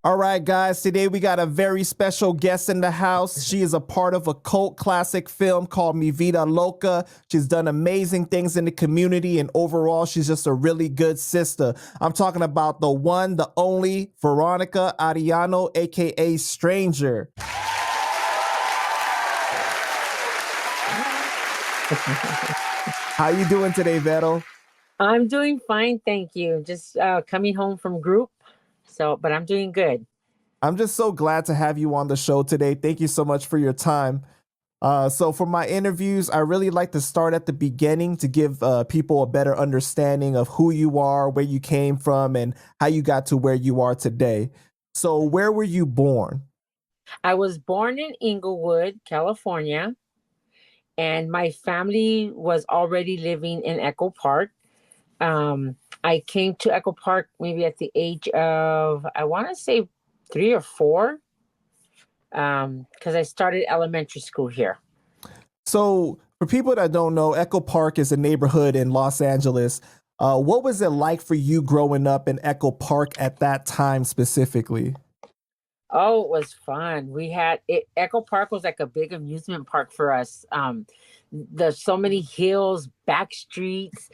All right, guys, today we got a very special guest in the house. She is a part of a cult classic film called Mi Vida Loca. She's done amazing things in the community, and overall, she's just a really good sister. I'm talking about the one, the only Veronica Arellano, aka Stranger. How you doing today, Vero? I'm doing fine, thank you. Just coming home from group, but I'm doing good. I'm just so glad to have you on the show today. Thank you so much for your time. So for my interviews, I really like to start at the beginning to give people a better understanding of who you are, where you came from, and how you got to where you are today. So where were you born? I was born in Inglewood, California, and my family was already living in Echo Park. I came to Echo Park maybe at the age of, I want to say 3 or 4, because I started elementary school here. So for people that don't know, Echo Park is a neighborhood in Los Angeles. What was it like for you growing up in Echo Park at that time specifically? Oh, it was fun. We had it. Echo Park was like a big amusement park for us. There's so many hills, back streets.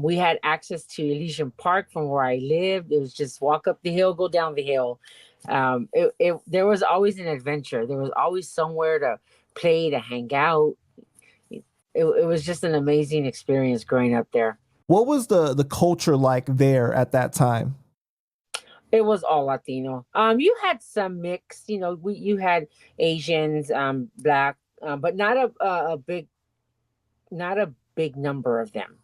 We had access to Elysian Park from where I lived. It was just walk up the hill, go down the hill. There was always an adventure. There was always somewhere to play, to hang out. It was just an amazing experience growing up there. What was the culture like there at that time? It was all Latino. You had some mix. You had Asians, black, but not a big number of them.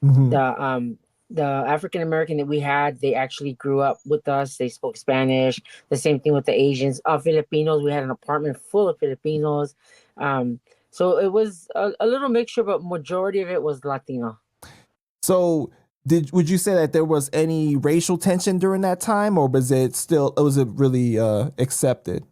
Mm-hmm. The African American that we had, they actually grew up with us. They spoke Spanish. The same thing with the Asians. Filipinos, we had an apartment full of Filipinos. So it was a little mixture, but majority of it was Latino. So would you say that there was any racial tension during that time, or was it really accepted?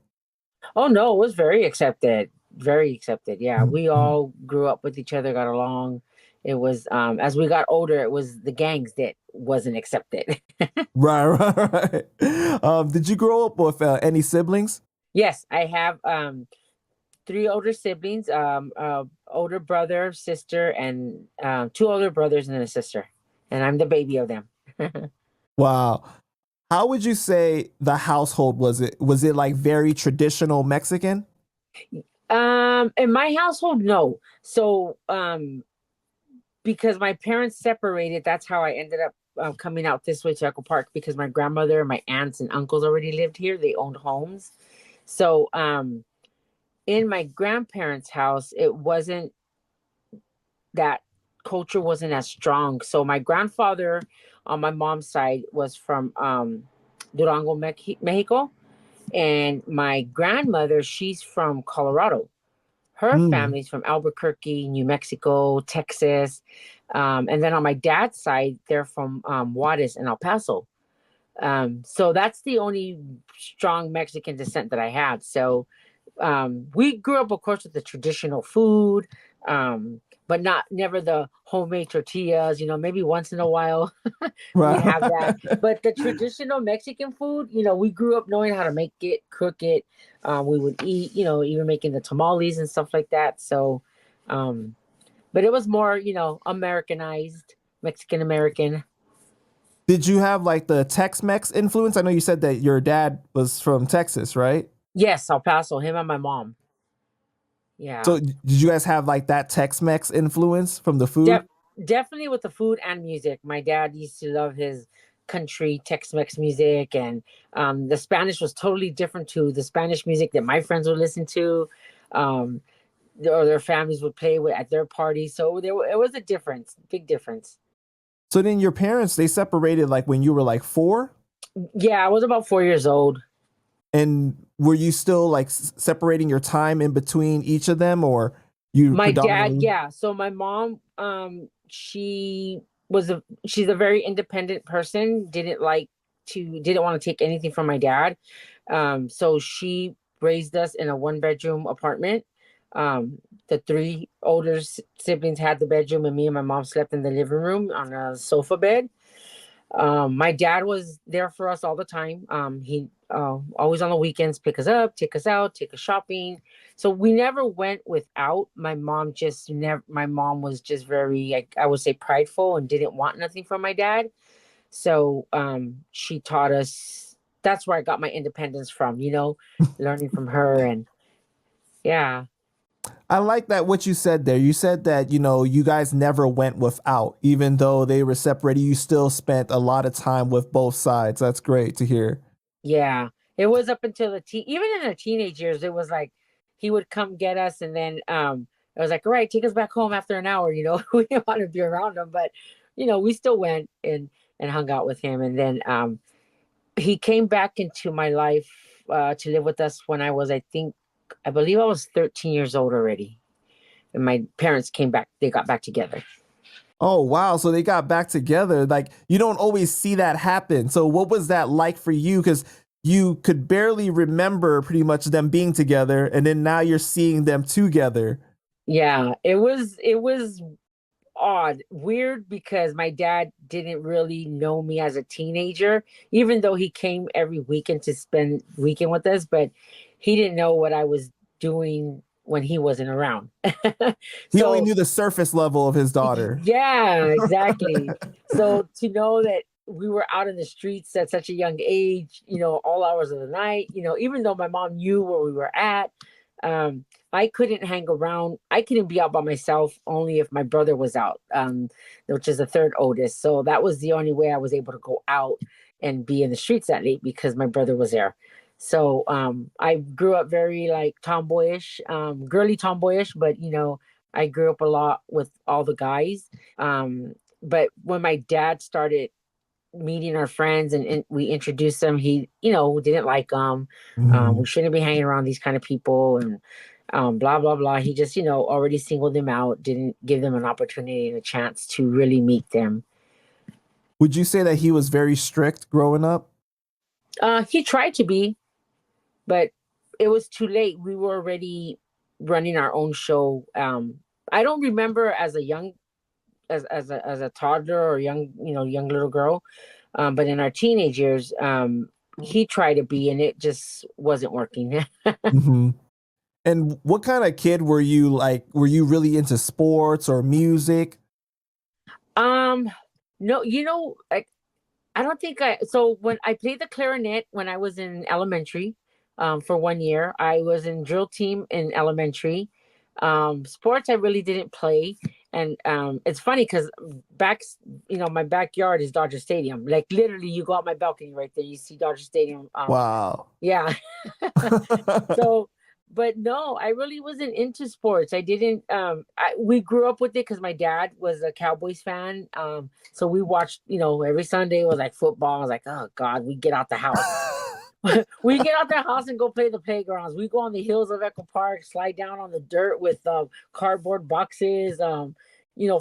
Oh no, it was very accepted. Very accepted. Yeah. Mhm. We all grew up with each other, got along. It was as we got older, it was the gangs that wasn't accepted. Right, right, right. Did you grow up with any siblings? Yes, I have 3 older siblings, older brother, sister, and 2 older brothers and a sister. And I'm the baby of them. Wow. How would you say the household was? Was it like very traditional Mexican? In my household, no. So because my parents separated, that's how I ended up coming out this way to Echo Park, because my grandmother and my aunts and uncles already lived here. They owned homes. So in my grandparents' house, it wasn't, that culture wasn't as strong. So my grandfather on my mom's side was from Durango, Mexico. And my grandmother, she's from Colorado. Her Mm. family's from Albuquerque, New Mexico, Texas. And then on my dad's side, they're from Juarez and El Paso. So that's the only strong Mexican descent that I had. So we grew up, of course, with the traditional food, but never the homemade tortillas. Maybe once in a while we'd have that. Right. But the traditional Mexican food, we grew up knowing how to make it, cook it. We would eat, even making the tamales and stuff like that. So, but it was more, Americanized, Mexican American. Did you have like the Tex-Mex influence? I know you said that your dad was from Texas, right? Yes, El Paso, him and my mom. Yeah. So did you guys have like that Tex-Mex influence from the food? De- Definitely with the food and music. My dad used to love his country Tex-Mex music, and the Spanish was totally different to the Spanish music that my friends would listen to, um, or their families would play with at their parties. So it was a difference, big difference. So then your parents, they separated like when you were like 4? Yeah, I was about 4 years old. And were you still like separating your time in between each of them, or you My dad, predominantly? yeah. So my mom, she's a very independent person. Didn't want to take anything from my dad. So she raised us in a 1 bedroom apartment. The 3 older siblings had the bedroom, and me and my mom slept in the living room on a sofa bed. My dad was there for us all the time. He always on the weekends pick us up, take us out, take us shopping. So we never went without. My mom just never. My mom was just very, I would say, prideful and didn't want nothing from my dad. So she taught us. That's where I got my independence from. Learning from her, and yeah. I like that what you said there. You said that, you guys never went without, even though they were separated, you still spent a lot of time with both sides. That's great to hear. Yeah, it was up until even in the teenage years, it was like he would come get us, and then I was like, all right, take us back home after an hour. We didn't want to be around him, but we still went and hung out with him, and then he came back into my life to live with us when I believe I was 13 years old already, and my parents came back. They got back together. Oh, wow. So they got back together. Like, you don't always see that happen. So what was that like for you? Because you could barely remember pretty much them being together. And then now you're seeing them together. Yeah, it was odd, weird, because my dad didn't really know me as a teenager, even though he came every weekend to spend weekend with us, but he didn't know what I was doing when he wasn't around. He only So knew the surface level of his daughter. yeah, exactly. So to know that we were out in the streets at such a young age, all hours of the night, even though my mom knew where we were at, um, I couldn't hang around. I couldn't be out by myself only if my brother was out, which is the third oldest. So that was the only way I was able to go out and be in the streets that late because my brother was there. So I grew up very like tomboyish, girly tomboyish, but I grew up a lot with all the guys. But when my dad started meeting our friends and we introduced them, he, didn't like them. We Mhm. shouldn't be hanging around these kind of people and blah, blah, blah. He just, already singled them out, didn't give them an opportunity and a chance to really meet them. Would you say that he was very strict growing up? He tried to be, but it was too late. We were already running our own show. I don't remember as a toddler or young little girl. But in our teenage years, he tried to be, and it just wasn't working. Hmm. And what kind of kid were you like? Were you really into sports or music? um, no, like I don't think So when I played the clarinet when I was in elementary, for 1 year, I was in drill team in elementary. Sports I really didn't play, and it's funny because back, my backyard is Dodger Stadium. Like literally, you go out my balcony right there, you see Dodger Stadium. Wow. Yeah. So, but no, I really wasn't into sports. I didn't. We grew up with it because my dad was a Cowboys fan. So we watched, every Sunday was like football. I was like, oh God, we get out the house. We get out the house and go play the playgrounds. We go on the hills of Echo Park, slide down on the dirt with cardboard boxes.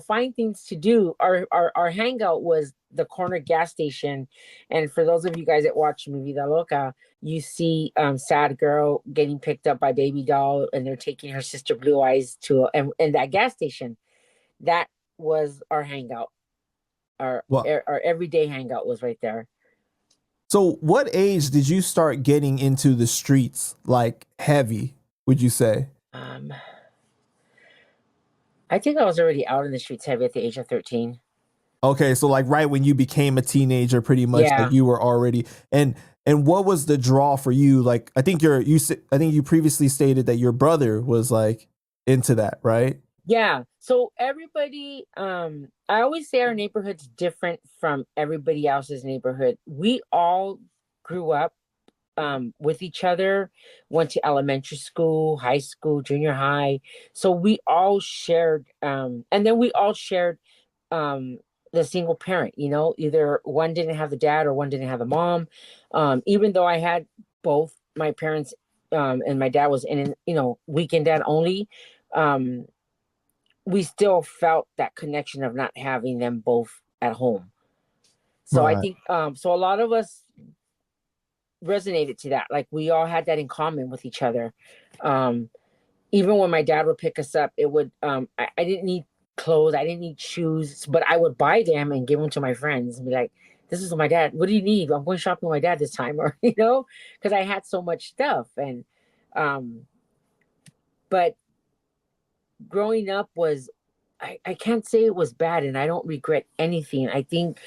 Find things to do. Our hangout was the corner gas station, and for those of you guys that watch me Vida Loca, you see sad girl getting picked up by baby doll, and they're taking her sister Blue Eyes to and that gas station. That was our hangout. Our Well, our everyday hangout was right there. so what age did you start getting into the streets like heavy, would you say? Um, I think I was already out in the streets heavy at the age of 13. Okay, so like right when you became a teenager, pretty much like Yeah. you were already and what was the draw for you? Like I think I think you previously stated that your brother was like into that, right? Yeah. So everybody, I always say our neighborhood's different from everybody else's neighborhood. We all grew up with each other, went to elementary school, high school, junior high. So we all shared, and then we all shared um, the single parent, either one didn't have the dad or one didn't have the mom. Even though I had both my parents, and my dad was in, weekend dad only, um, we still felt that connection of not having them both at home. So I Right. think, so a lot of us resonated to that. Like we all had that in common with each other. Um, Even when my dad would pick us up, it would I didn't need clothes, I didn't need shoes, but I would buy them and give them to my friends and be like, this is my dad. What do you need? I'm going shopping with my dad this time, or you know, because I had so much stuff. And um, but growing up was, I can't say it was bad, and I don't regret anything. I think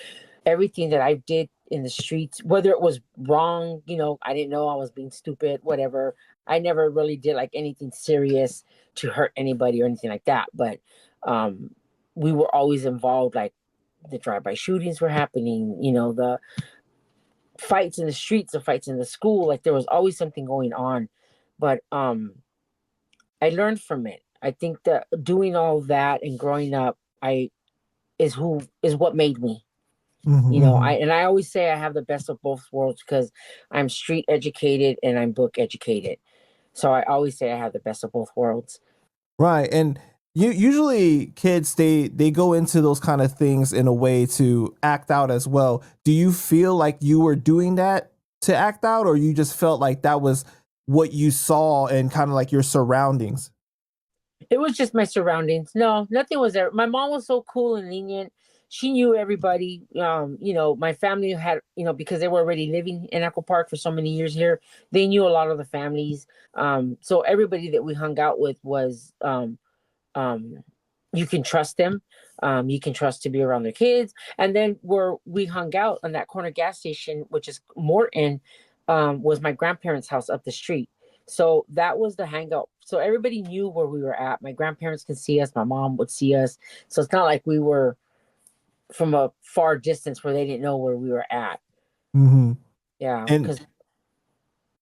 everything that I did in the streets, whether it was wrong, you know, I didn't know I was being stupid, whatever. I never really did like anything serious to hurt anybody or anything like that. But um, we were always involved, like the drive-by shootings were happening, you know, the fights in the streets, the fights in the school, like there was always something going on. But I learned from it. I think that doing all that and growing up, I is what made me. Hmm. You know, Hmm. I always say I have the best of both worlds because I'm street educated and I'm book educated. So I always say I have the best of both worlds. Right. And usually kids, they go into those kind of things in a way to act out as well. Do you feel like you were doing that to act out, or you just felt like that was what you saw and kind of like your surroundings? It was just my surroundings. No, nothing was there. My mom was so cool and lenient. She knew everybody. You know, my family had, you know, because they were already living in Echo Park for so many years here, they knew a lot of the families. So everybody that we hung out with was um you can trust them. You can trust to be around their kids. And then where we hung out on that corner gas station, which is Morton, was my grandparents' house up the street. So that was the hangout. So everybody knew where we were at. My grandparents could see us, my mom would see us. So it's not like we were from a far distance where they didn't know where we were at. Hmm. Yeah, And because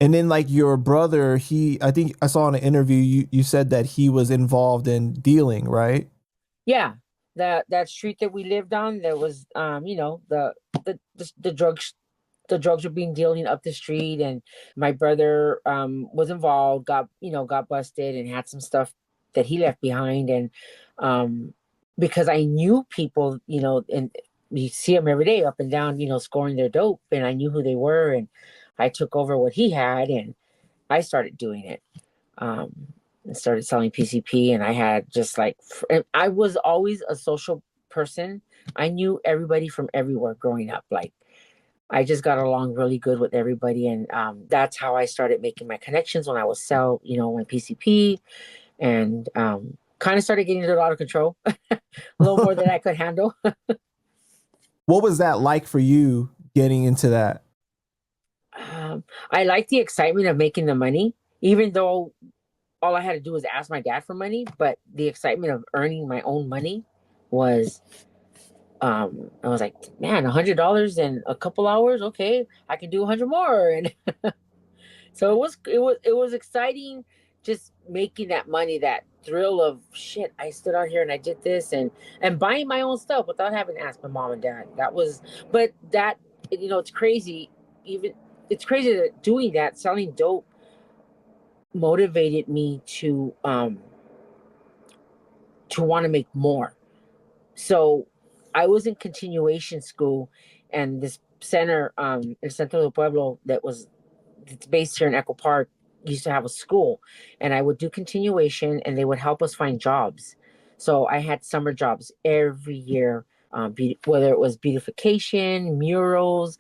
and then like your brother, I think I saw in an interview you said that he was involved in dealing, right? yeah, that street that we lived on, there was you know, the drugs, the drugs were being dealing up the street, and my brother was involved, got, you know, got busted and had some stuff that he left behind. And um because I knew people, you know, and you see them every day up and down, you know, scoring their dope, and I knew who they were, and I took over what he had and I started doing it. um and started selling PCP, and I had just like, I was always a social person. I knew everybody from everywhere growing up. Like I just got along really good with everybody, and that's how I started making my connections when I was sell, you know, my PCP, and kind of started getting it out of control, a little more than I could handle. What was that like for you getting into that? I like the excitement of making the money, even though all I had to do was ask my dad for money. But the excitement of earning my own money was, I was like, man, $100 in a couple hours, okay, I can do 100 more. And so it was exciting, just making that money, that thrill of shit. I stood out here and I did this, and buying my own stuff without having to ask my mom and dad. That was, but that, you know, it's crazy. Even it's crazy that doing that, selling dope, motivated me to want to make more. So I was in continuation school, and this center, in Centro del Pueblo, that was, it's based here in Echo Park, used to have a school, and I would do continuation, and they would help us find jobs. So I had summer jobs every year, whether it was beautification, murals.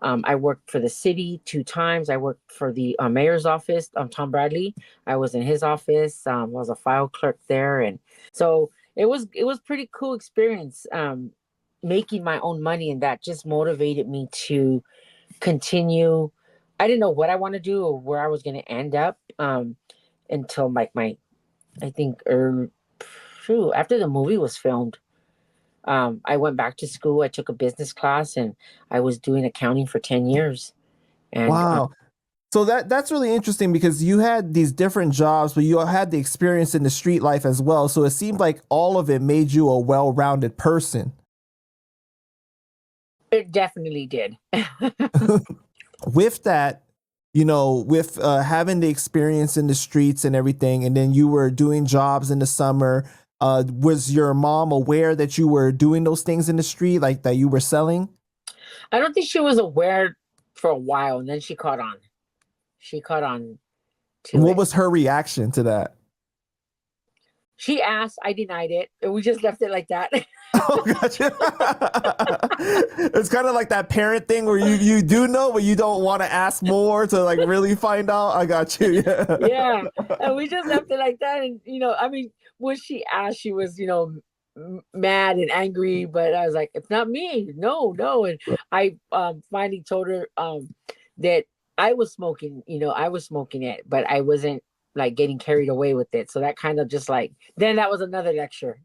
I worked for the city 2 times. I worked for the mayor's office, Tom Bradley. I was in his office. I was a file clerk there, and so it was pretty cool experience, making my own money, and that just motivated me to continue. I didn't know what I want to do or where I was going to end up, until like my, I think, after the movie was filmed. I went back to school. I took a business class, and I was doing accounting for 10 years. And Wow. So that's really interesting because you had these different jobs, but you had the experience in the street life as well. So it seemed like all of it made you a well-rounded person. it definitely did. With that, with having the experience in the streets and everything, and then you were doing jobs in the summer. Was your mom aware that you were doing those things in the street, like that you were selling? I don't think she was aware for a while, and then she caught on. She caught on And to what it. was her reaction to that? She asked, I denied it, and we just left it like that. Oh, gotcha. It's kind of like that parent thing where you do know, but you don't want to ask more to like really find out. I got you. Yeah. Yeah, and we just left it like that. And I mean, when she asked, she was mad and angry, but I was like, it's not me, no, no. And I finally told her that I was smoking, I was smoking it, but I wasn't like getting carried away with it. So that kind of just like, then that was another lecture.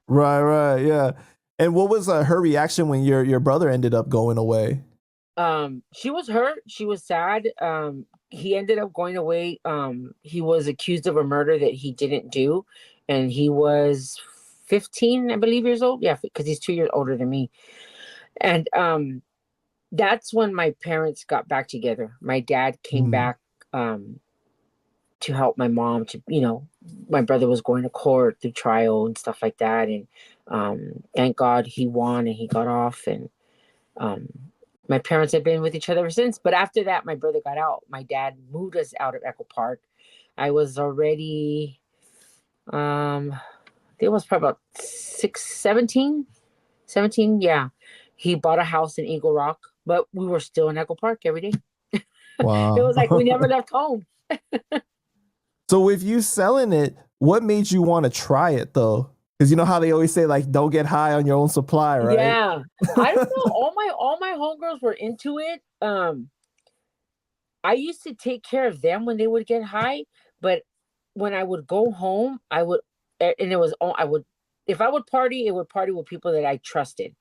Right, right, yeah. And what was her reaction when your brother ended up going away? She was hurt, she was sad. He ended up going away. He was accused of a murder that he didn't do, and he was 15, I believe, years old. Yeah, because he's 2 years older than me. And that's when my parents got back together. My dad came Mm, back to help my mom. My brother was going to court through trial and stuff like that, and thank God he won and he got off. And um, my parents have been with each other ever since. But after that, my brother got out. My dad moved us out of Echo Park. I was already, it was probably about 17. Yeah. He bought a house in Eagle Rock, but we were still in Echo Park every day. It wow. was like we never left home. So with you selling it, what made you want to try it though? Because you know how they always say like don't get high on your own supply, right? Yeah. I don't know. All my homegirls were into it. I used to take care of them when they would get high, but when I would go home, and it was all I would, if I would party, it would party with people that I trusted.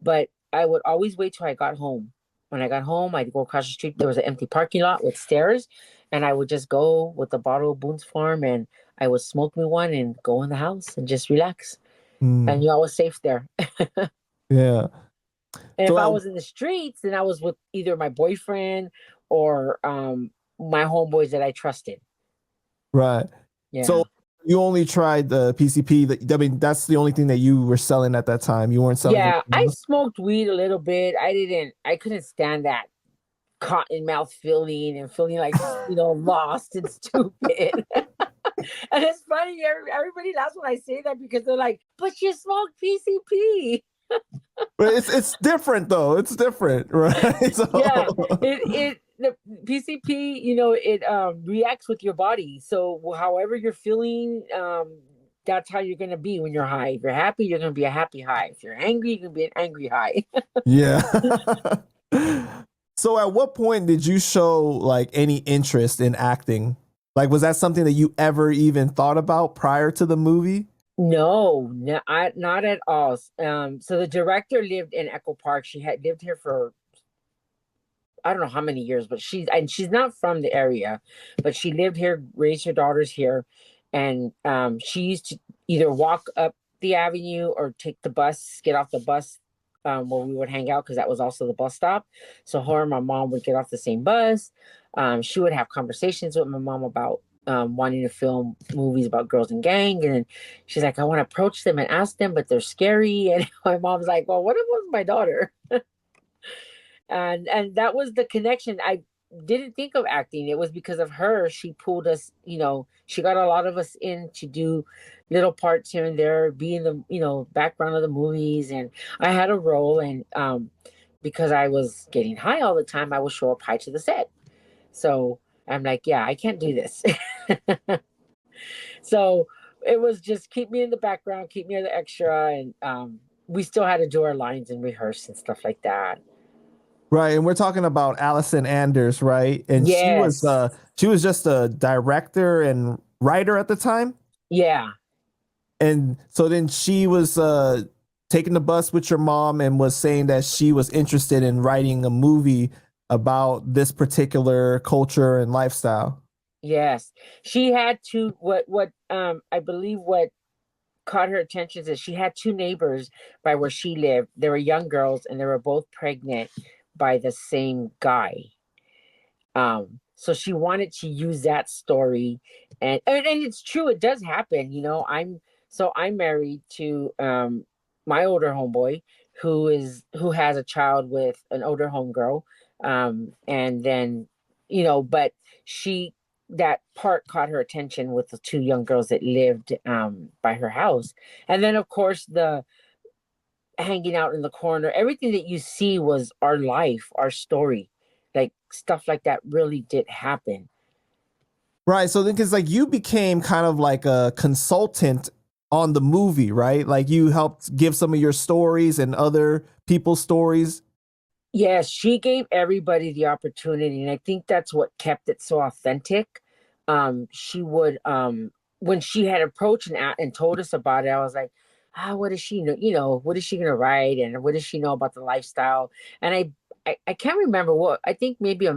But I would always wait till I got home. When I got home, I'd go across the street. There was an empty parking lot with stairs, and I would just go with a bottle of Boone's Farm, and I would smoke me one and go in the house and just relax. Mm, And you're always safe there. yeah. And if So I at was in the streets, then I was with either my boyfriend or my homeboys that I trusted. right. Yeah. So you only tried the PCP. I mean, that's the only thing that you were selling at that time. You weren't selling Yeah. anything I else. smoked weed a little bit. I couldn't stand that cotton mouth feeling and feeling like, lost and stupid. And it's funny, everybody laughs when I say that because they're like, but you smoked PCP. But it's different though. It's different, right? Yeah, So the PCP, it reacts with your body. So however you're feeling, that's how you're gonna be when you're high. If you're happy, you're gonna be a happy high. If you're angry, you're gonna be an angry high. yeah. So at what point did you show like any interest in acting? Like was that something that you ever even thought about prior to the movie? No, not at all. So the director lived in Echo Park. She had lived here for I don't know how many years, but she's not from the area, but she lived here, raised her daughters here, and she used to either walk up the avenue or take the bus, get off the bus where we would hang out because that was also the bus stop. So her and my mom would get off the same bus. She would have conversations with my mom about wanting to film movies about girls and gang, and then she's like, I want to approach them and ask them, but they're scary. And my mom's like, well, what if it was my daughter? And that was the connection. I didn't think of acting. It was because of her. She pulled us, she got a lot of us in to do little parts here and there, be in the background of the movies. And I had a role, and because I was getting high all the time, I would show up high to the set. So I'm like, yeah, I can't do this. So it was just keep me in the background, keep me as an extra. And we still had to do our lines and rehearse and stuff like that. Right, and we're talking about Allison Anders, right? And Yes. she was just a director and writer at the time. Yeah. And so then she was taking the bus with your mom and was saying that she was interested in writing a movie about this particular culture and lifestyle. Yes. She had two what I believe what caught her attention is that she had two neighbors by where she lived. They were young girls and they were both pregnant by the same guy. So she wanted to use that story, and it's true, it does happen. I'm married to my older homeboy who has a child with an older homegirl. And then, but she that part caught her attention with the two young girls that lived by her house. And then of course the hanging out in the corner. Everything that you see was our life, our story. Like stuff like that really did happen. Right. So then, because like you became kind of like a consultant on the movie, right? Like you helped give some of your stories and other people's stories. Yes, she gave everybody the opportunity, and I think that's what kept it so authentic. She would when she had approached and told us about it, I was like, what does she know? What is she gonna write, and what does she know about the lifestyle? And I can't remember what. I think maybe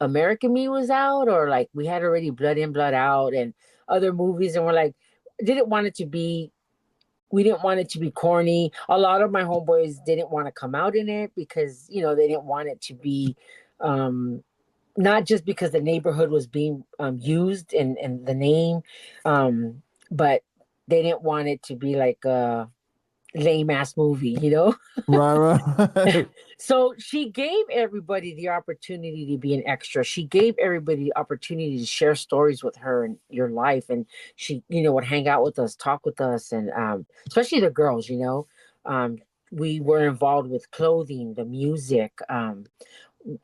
American Me was out, or like we had already Blood In, Blood Out, and other movies, and we're like, didn't want it to be we didn't want it to be corny. A lot of my homeboys didn't want to come out in it because, they didn't want it to be um, not just because the neighborhood was being used and the name, but they didn't want it to be like a lame ass movie. Right, right. So she gave everybody the opportunity to be an extra. She gave everybody the opportunity to share stories with her and your life. And she, would hang out with us, talk with us, and especially the girls. Um, we were involved with clothing, the music,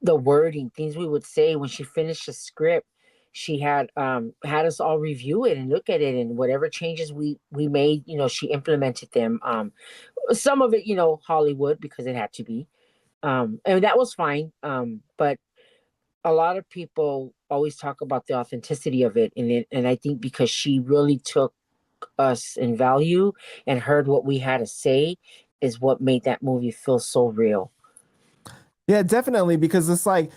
the wording, things we would say when she finished the script. She had us all review it and look at it, and whatever changes we made, she implemented them. Some of it, Hollywood, because it had to be. And that was fine. But a lot of people always talk about the authenticity of it. And I think because she really took us in value and heard what we had to say is what made that movie feel so real. Yeah, definitely. Because it's like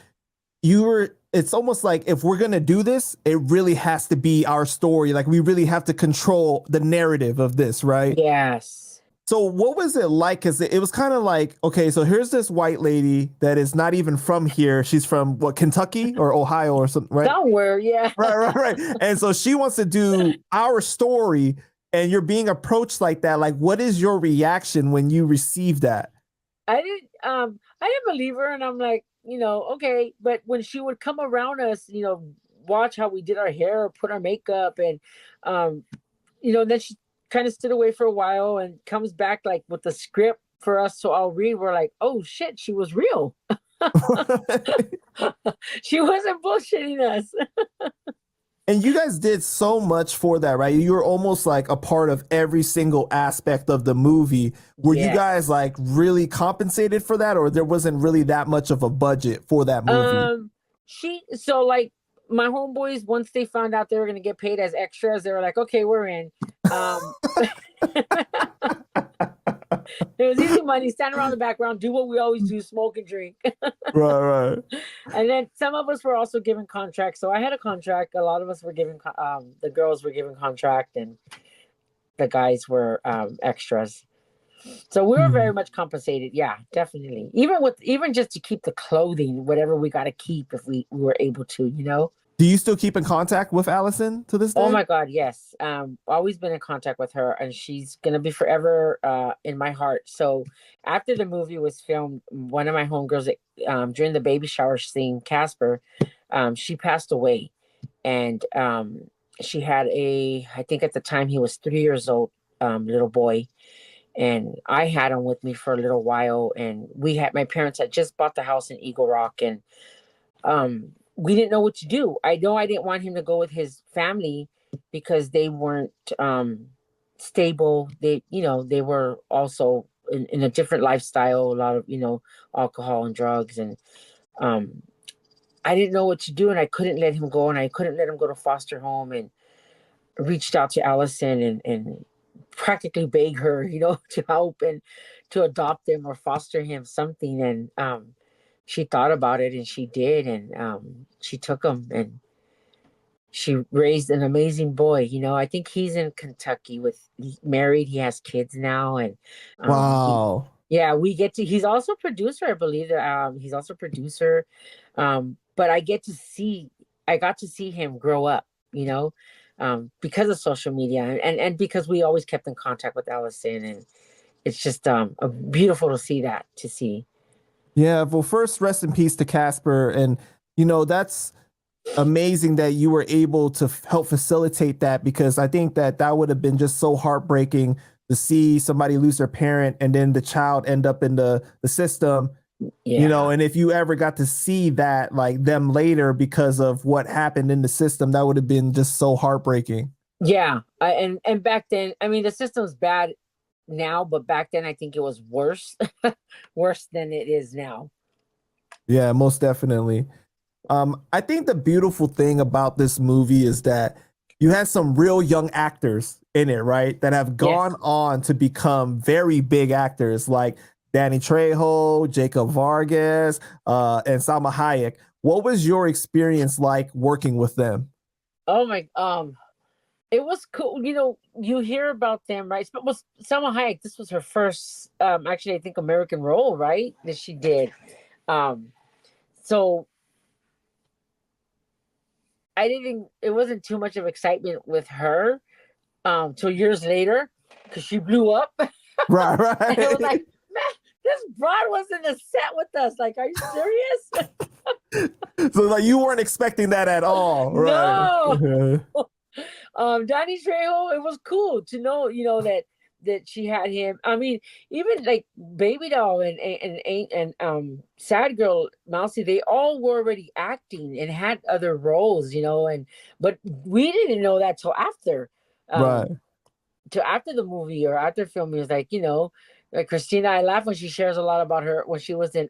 it's almost like if we're going to do this, it really has to be our story. Like we really have to control the narrative of this, right? Yes. So what was it like? Because it was kind of like, okay, so here's this white lady that is not even from here. She's from what, Kentucky or Ohio or something, right? Somewhere, yeah. Right. And so she wants to do our story, and you're being approached like that. Like, what is your reaction when you receive that? I didn't believe her, and I'm like, okay. But when she would come around us, watch how we did our hair or put our makeup, and um, then she kind of stood away for a while and comes back like with the script for us to all read. We're like, oh shit, she was real. She wasn't bullshitting us. And you guys did so much for that, right? You were almost like a part of every single aspect of the movie. Were you guys Yes. like really compensated for that, or there wasn't really that much of a budget for that movie? So like my homeboys, once they found out they were gonna get paid as extras, they were like, okay, we're in. Um It was easy money, stand around the background, do what we always do, smoke and drink. Right. And then some of us were also given contracts. So I had a contract. A lot of us were given, the girls were given contract, and the guys were extras. So we were very Mhm. much compensated. Yeah, definitely. Even just to keep the clothing, whatever we got to keep if we were able to. Do you still keep in contact with Allison to this Oh day? my God, yes. Always been in contact with her, and she's gonna be forever in my heart. So after the movie was filmed, one of my homegirls, during the baby shower scene, Casper, she passed away, and she had I think at the time he was 3 years old, little boy, and I had him with me for a little while, and my parents had just bought the house in Eagle Rock, and we didn't know what to do. I know I didn't want him to go with his family because they weren't stable. They were also in a different lifestyle, a lot of, alcohol and drugs. And um, I didn't know what to do, and I couldn't let him go, and I couldn't let him go to foster home, and reached out to Allison and practically beg her, to help and to adopt him or foster him something. And she thought about it, and she did, and she took him, and she raised an amazing boy. I think he's in Kentucky he's married. He has kids now, and Wow. yeah, we get to. He's also producer, I believe. He's also producer, but I got to see him grow up. Because of social media, and because we always kept in contact with Allison, and it's just beautiful to see that. To see. Yeah. Well, first, rest in peace to Casper. And, that's amazing that you were able to help facilitate that, because I think that would have been just so heartbreaking to see somebody lose their parent and then the child end up in the system, Yeah. and if you ever got to see that, like them later because of what happened in the system, that would have been just so heartbreaking. Yeah. And back then, I mean, the system's bad now, but back then I think it was worse, worse than it is now. Yeah, most definitely. I think the beautiful thing about this movie is that you had some real young actors in it, right? That have gone Yes. on to become very big actors, like Danny Trejo, Jacob Vargas, and Salma Hayek. What was your experience like working with them? Oh my, it was cool. You know, you hear about them, right? But was Selma Hayek? This was her first, actually, I think American role, right? That she did. Um, so I didn't. It wasn't too much of excitement with her, till years later, because she blew up, and Right, it was right. like, man, this broad was in the set with us. Like, are you serious? So like you weren't expecting that at all, right? No. Danny Trejo, it was cool to know, that she had him. I mean, even like Baby Doll and Sad Girl Mousy, they all were already acting and had other roles, and but we didn't know that Right. um till after the movie or after filming. It was like, like Christina, I laugh when she shares a lot about her when she was in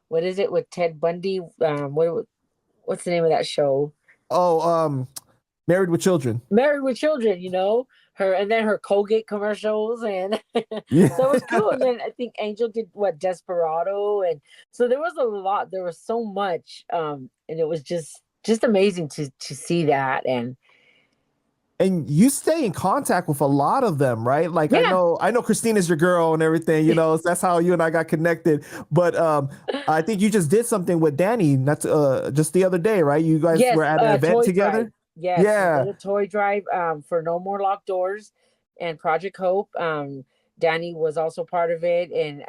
what is it with Ted Bundy? What's the name of that show? Oh, Married with Children. Married with Children, her, and then her Colgate commercials, and Yeah. so it was cool. And then I think Angel did what, Desperado, and so there was a lot. There was so much, and it was just amazing to see that. And And you stay in contact with a lot of them, right? Like I yeah, know I know Christina's your girl and everything, so that's how you and I got connected. But I think you just did something with Danny, not just the other day, right? You guys yes, were at an event Toy Drive. together? Yes, we Yeah. did a toy drive for No More Locked Doors and Project Hope. Danny was also part of it, and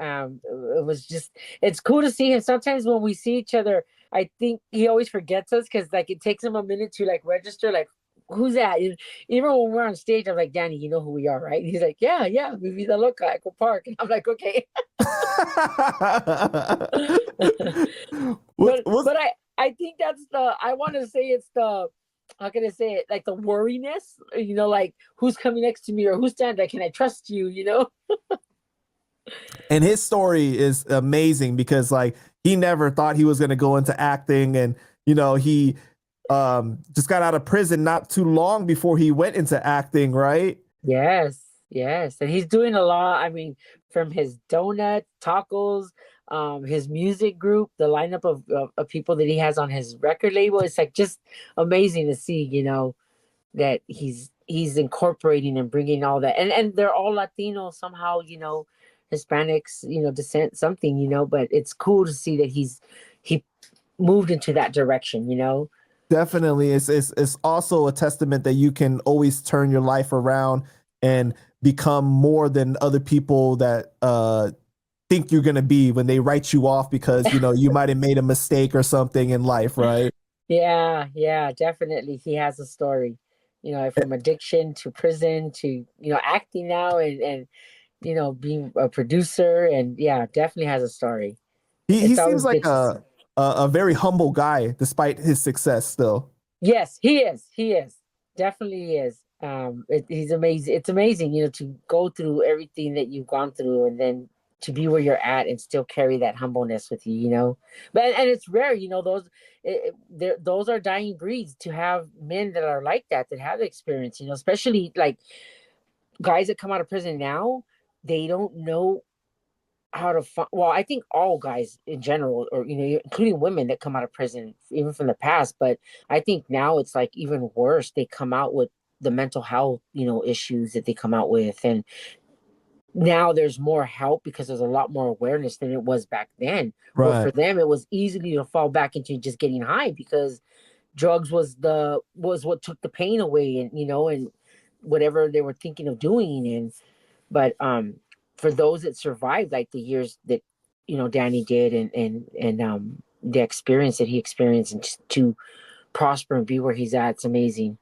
it was just, it's cool to see him. Sometimes when we see each other, I think he always forgets us because like it takes him a minute to like register, like who's that? And even when we're on stage, I'm like, Danny, you know who we are, right? And he's like, yeah, yeah, we Vida Loca, Echo Park, and I'm like, okay. What But I think that's the, I want to say it's the, how can I say it, like the worriness, like who's coming next to me or who's standing, like, can I trust you? and his story is amazing because like he never thought he was going to go into acting, and he just got out of prison not too long before he went into acting, right? Yes, yes. And he's doing a lot. I mean, from his donut, tacos, his music group, the lineup of people that he has on his record label, it's like just amazing to see, that he's incorporating and bringing all that. And they're all Latino somehow, Hispanics, descent, something, but it's cool to see that he moved into that direction. Definitely, it's also a testament that you can always turn your life around and become more than other people that think you're gonna be when they write you off because you might have made a mistake or something in life, right? Yeah, yeah, definitely. He has a story, from addiction to prison to, acting now and being a producer, and yeah, definitely has a story. He It's seems always like good to see. a very humble guy despite his success still. Yes, he is. He is. Definitely is. He's amazing. It's amazing, to go through everything that you've gone through and then to be where you're at and still carry that humbleness with you. But and it's rare, those are dying breeds to have men that are like that have experience, especially like guys that come out of prison now, they don't know how to find. Well, I think all guys in general, or including women that come out of prison, even from the past. But I think now it's like even worse. They come out with the mental health, issues that they come out with, and now there's more help because there's a lot more awareness than it was back then. Where Right. for them it was easily to fall back into just getting high because drugs was what took the pain away, and whatever they were thinking of doing. And but for those that survived like the years that Danny did, and the experience that he experienced, and to prosper and be where he's at, it's amazing.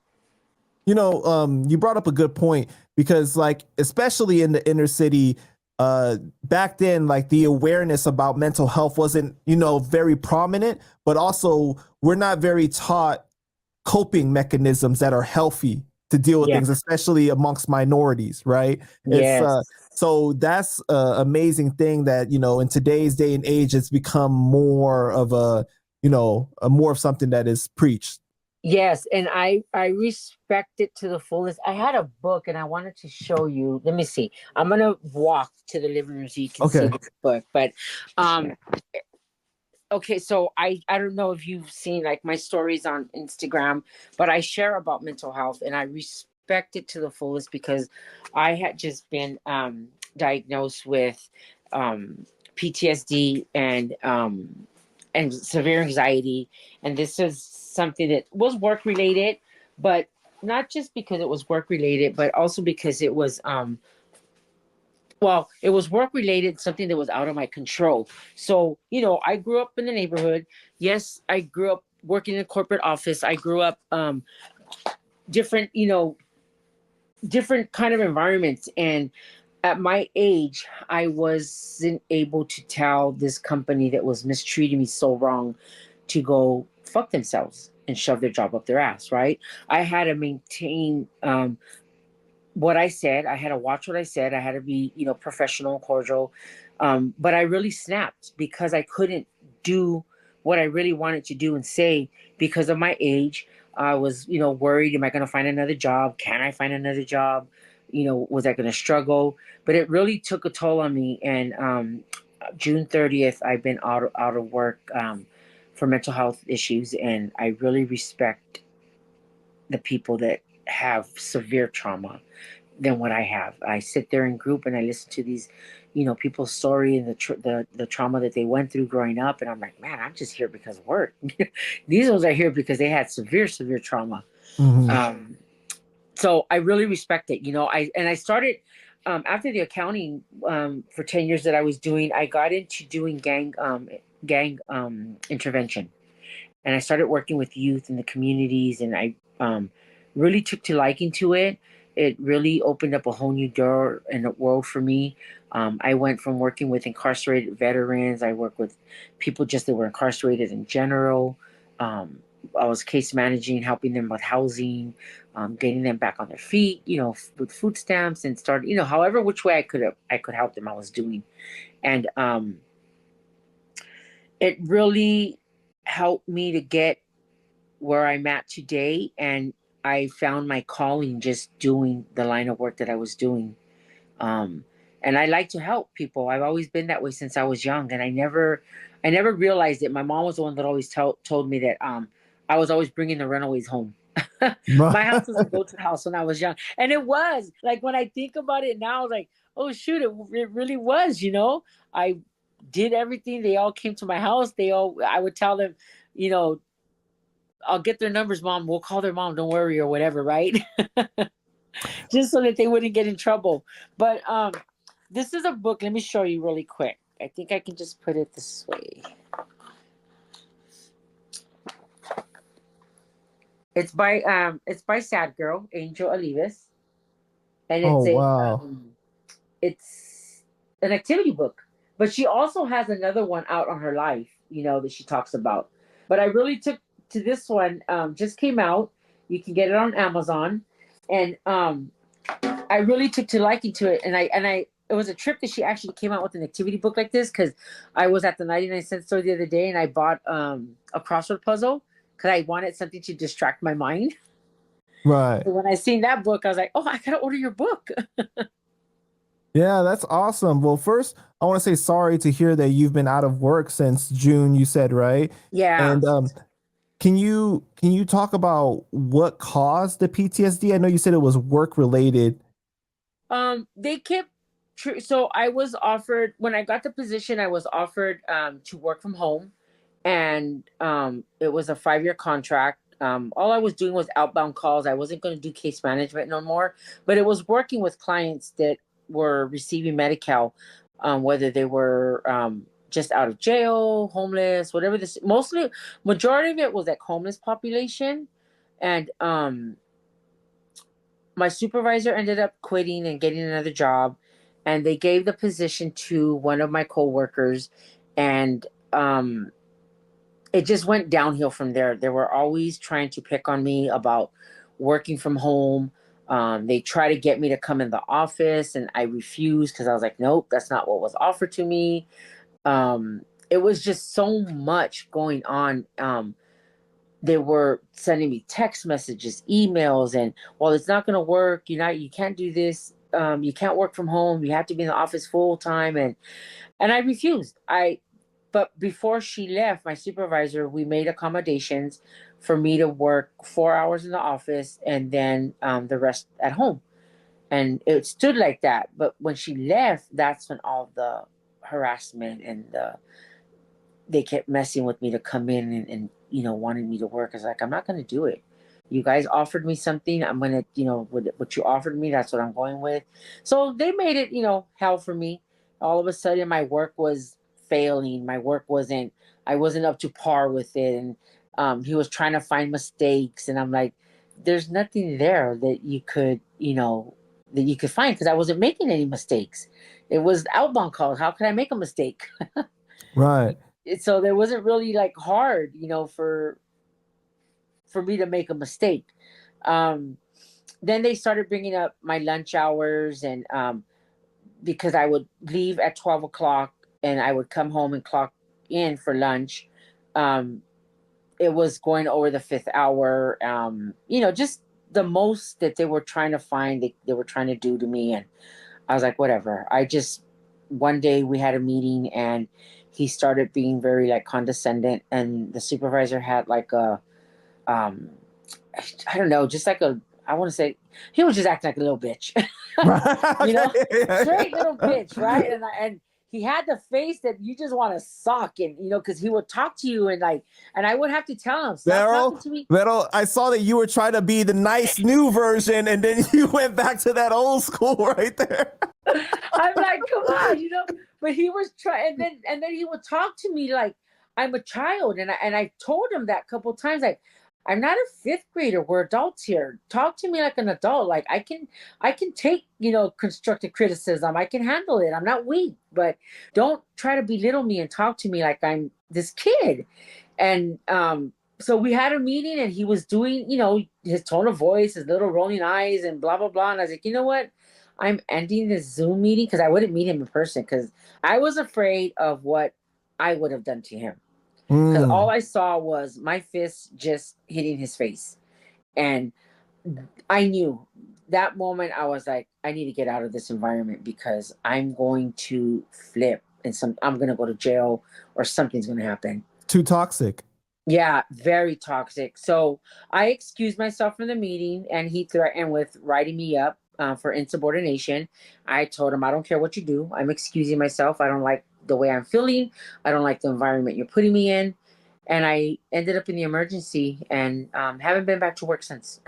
You brought up a good point because, like, especially in the inner city, back then, like the awareness about mental health wasn't, very prominent, but also we're not very taught coping mechanisms that are healthy to deal with Yeah. things, especially amongst minorities, right? It's Yes. so that's an amazing thing that in today's day and age, it's become more of a more of something that is preached. Yes, and I respect it to the fullest. I had a book and I wanted to show you. Let me see. I'm gonna walk to the living room so you can see Okay. this book. But um okay, so I don't know if you've seen like my stories on Instagram, but I share about mental health and I respect it to the fullest because I had just been diagnosed with um PTSD and severe anxiety, and this is something that was work related, but not just because it was work related, but also because it was well, it was work related, something that was out of my control. So, I grew up in the neighborhood. Yes, I grew up working in a corporate office. I grew up different, different kind of environments. And at my age, I wasn't able to tell this company that was mistreating me so wrong to go fuck themselves and shove their job up their ass, right? I had to maintain what I said. I had to watch what I said. I had to be, professional, cordial. But I really snapped because I couldn't do what I really wanted to do and say because of my age. I was, worried. Am I going to find another job? Can I find another job? Was I going to struggle? But it really took a toll on me. And June 30th, I've been out of work for mental health issues. And I really respect the people that have severe trauma than what I have. I sit there in group and I listen to these, people's story and the trauma that they went through growing up, and I'm like, man, I'm just here because of work. These ones are here because they had severe trauma. Mm-hmm. So I really respect it. I started after the accounting for 10 years that I was doing. I got into doing gang intervention, and I started working with youth in the communities, and I really took to liking to it. It really opened up a whole new door in the world for me. I went from working with incarcerated veterans. I worked with people just that were incarcerated in general. Um, I was case managing, helping them with housing, getting them back on their feet, with food stamps, and started, however which way I could help them, I was doing. And it really helped me to get where I'm at today. And I found my calling just doing the line of work that I was doing. Um, and I like to help people. I've always been that way since I was young. And I never realized it. My mom was the one that always told me that I was always bringing the runaways home. My house was a go-to house when I was young. And it was like, when I think about it now, like, oh shoot, it really was, I did everything. They all came to my house. I would tell them, you know, I'll get their numbers, mom. We'll call their mom. Don't worry, or whatever, right? Just so that they wouldn't get in trouble. But this is a book. Let me show you really quick. I think I can just put it this way. It's by Sad Girl, Angel Olivas, and Oh, it's a wow. it's an activity book. But she also has another one out on her life, that she talks about. But I really took to this one. Just came out. You can get it on Amazon, and I really took to liking to it, and I it was a trip that she actually came out with an activity book like this, because I was at the 99-cent store the other day and I bought a crossword puzzle because I wanted something to distract my mind. Right. So when I seen that book, I was like, oh, I gotta order your book. Yeah, that's awesome. Well, first, I want to say sorry to hear that you've been out of work since June, you said, right? Yeah. And can you talk about what caused the PTSD? I know you said it was work related. They kept so I was offered, when I got the position, I was offered to work from home, and it was a 5-year contract. All I was doing was outbound calls. I wasn't going to do case management no more, but it was working with clients that were receiving Medi-Cal, whether they were just out of jail, homeless, whatever. This mostly, majority of it was like homeless population, and my supervisor ended up quitting and getting another job, and they gave the position to one of my coworkers, and um, it just went downhill from there. They were always trying to pick on me about working from home. They try to get me to come in the office, and I refused because I was like, nope, that's not what was offered to me. It was just so much going on. They were sending me text messages, emails, and well, it's not going to work. You can't do this. You can't work from home. You have to be in the office full time, and I refused. But before she left, my supervisor, we made accommodations for me to work 4 hours in the office and then the rest at home. And it stood like that. But when she left, that's when all the harassment and they kept messing with me to come in and wanting me to work. It's like, I'm not going to do it. You guys offered me something. I'm going to, what you offered me, that's what I'm going with. So they made it, hell for me. All of a sudden, my work was failing. I wasn't up to par with it. And he was trying to find mistakes. And I'm like, there's nothing there that you could, that you could find because I wasn't making any mistakes. It was outbound calls. How could I make a mistake? Right. So there wasn't really like hard, for me to make a mistake. Um, then they started bringing up my lunch hours, and because I would leave at 12 o'clock and I would come home and clock in for lunch. Um, it was going over the fifth hour. Just the most that they were trying to find, they were trying to do to me, and I was like, whatever. One day we had a meeting and he started being very like condescendent, and the supervisor had like um, I don't know, just like I want to say, he was just acting like a little bitch, Right. you know, Okay. straight little bitch, right? And he had the face that you just want to suck, and because he would talk to you and I would have to tell him, stop talking Vero, to me. Vero, I saw that you were trying to be the nice new version, and then you went back to that old school right there. I'm like, come on, But he was trying, and then he would talk to me like I'm a child, and I told him that a couple of times, like, I'm not a fifth grader. We're adults here. Talk to me like an adult. Like I can take constructive criticism. I can handle it. I'm not weak, but don't try to belittle me and talk to me like I'm this kid. And so we had a meeting, and he was doing his tone of voice, his little rolling eyes, and blah blah blah. And I was like, you know what? I'm ending this Zoom meeting because I wouldn't meet him in person because I was afraid of what I would have done to him. Because all Mm. I saw was my fist just hitting his face. And I knew that moment I was like, I need to get out of this environment because I'm going to flip and I'm gonna go to jail or something's gonna happen. Too toxic. Yeah, very toxic. So I excused myself from the meeting, and he threatened with writing me up for insubordination. I told him, I don't care what you do. I'm excusing myself. I don't like the way I'm feeling. I don't like the environment you're putting me in. And I ended up in the emergency and haven't been back to work since.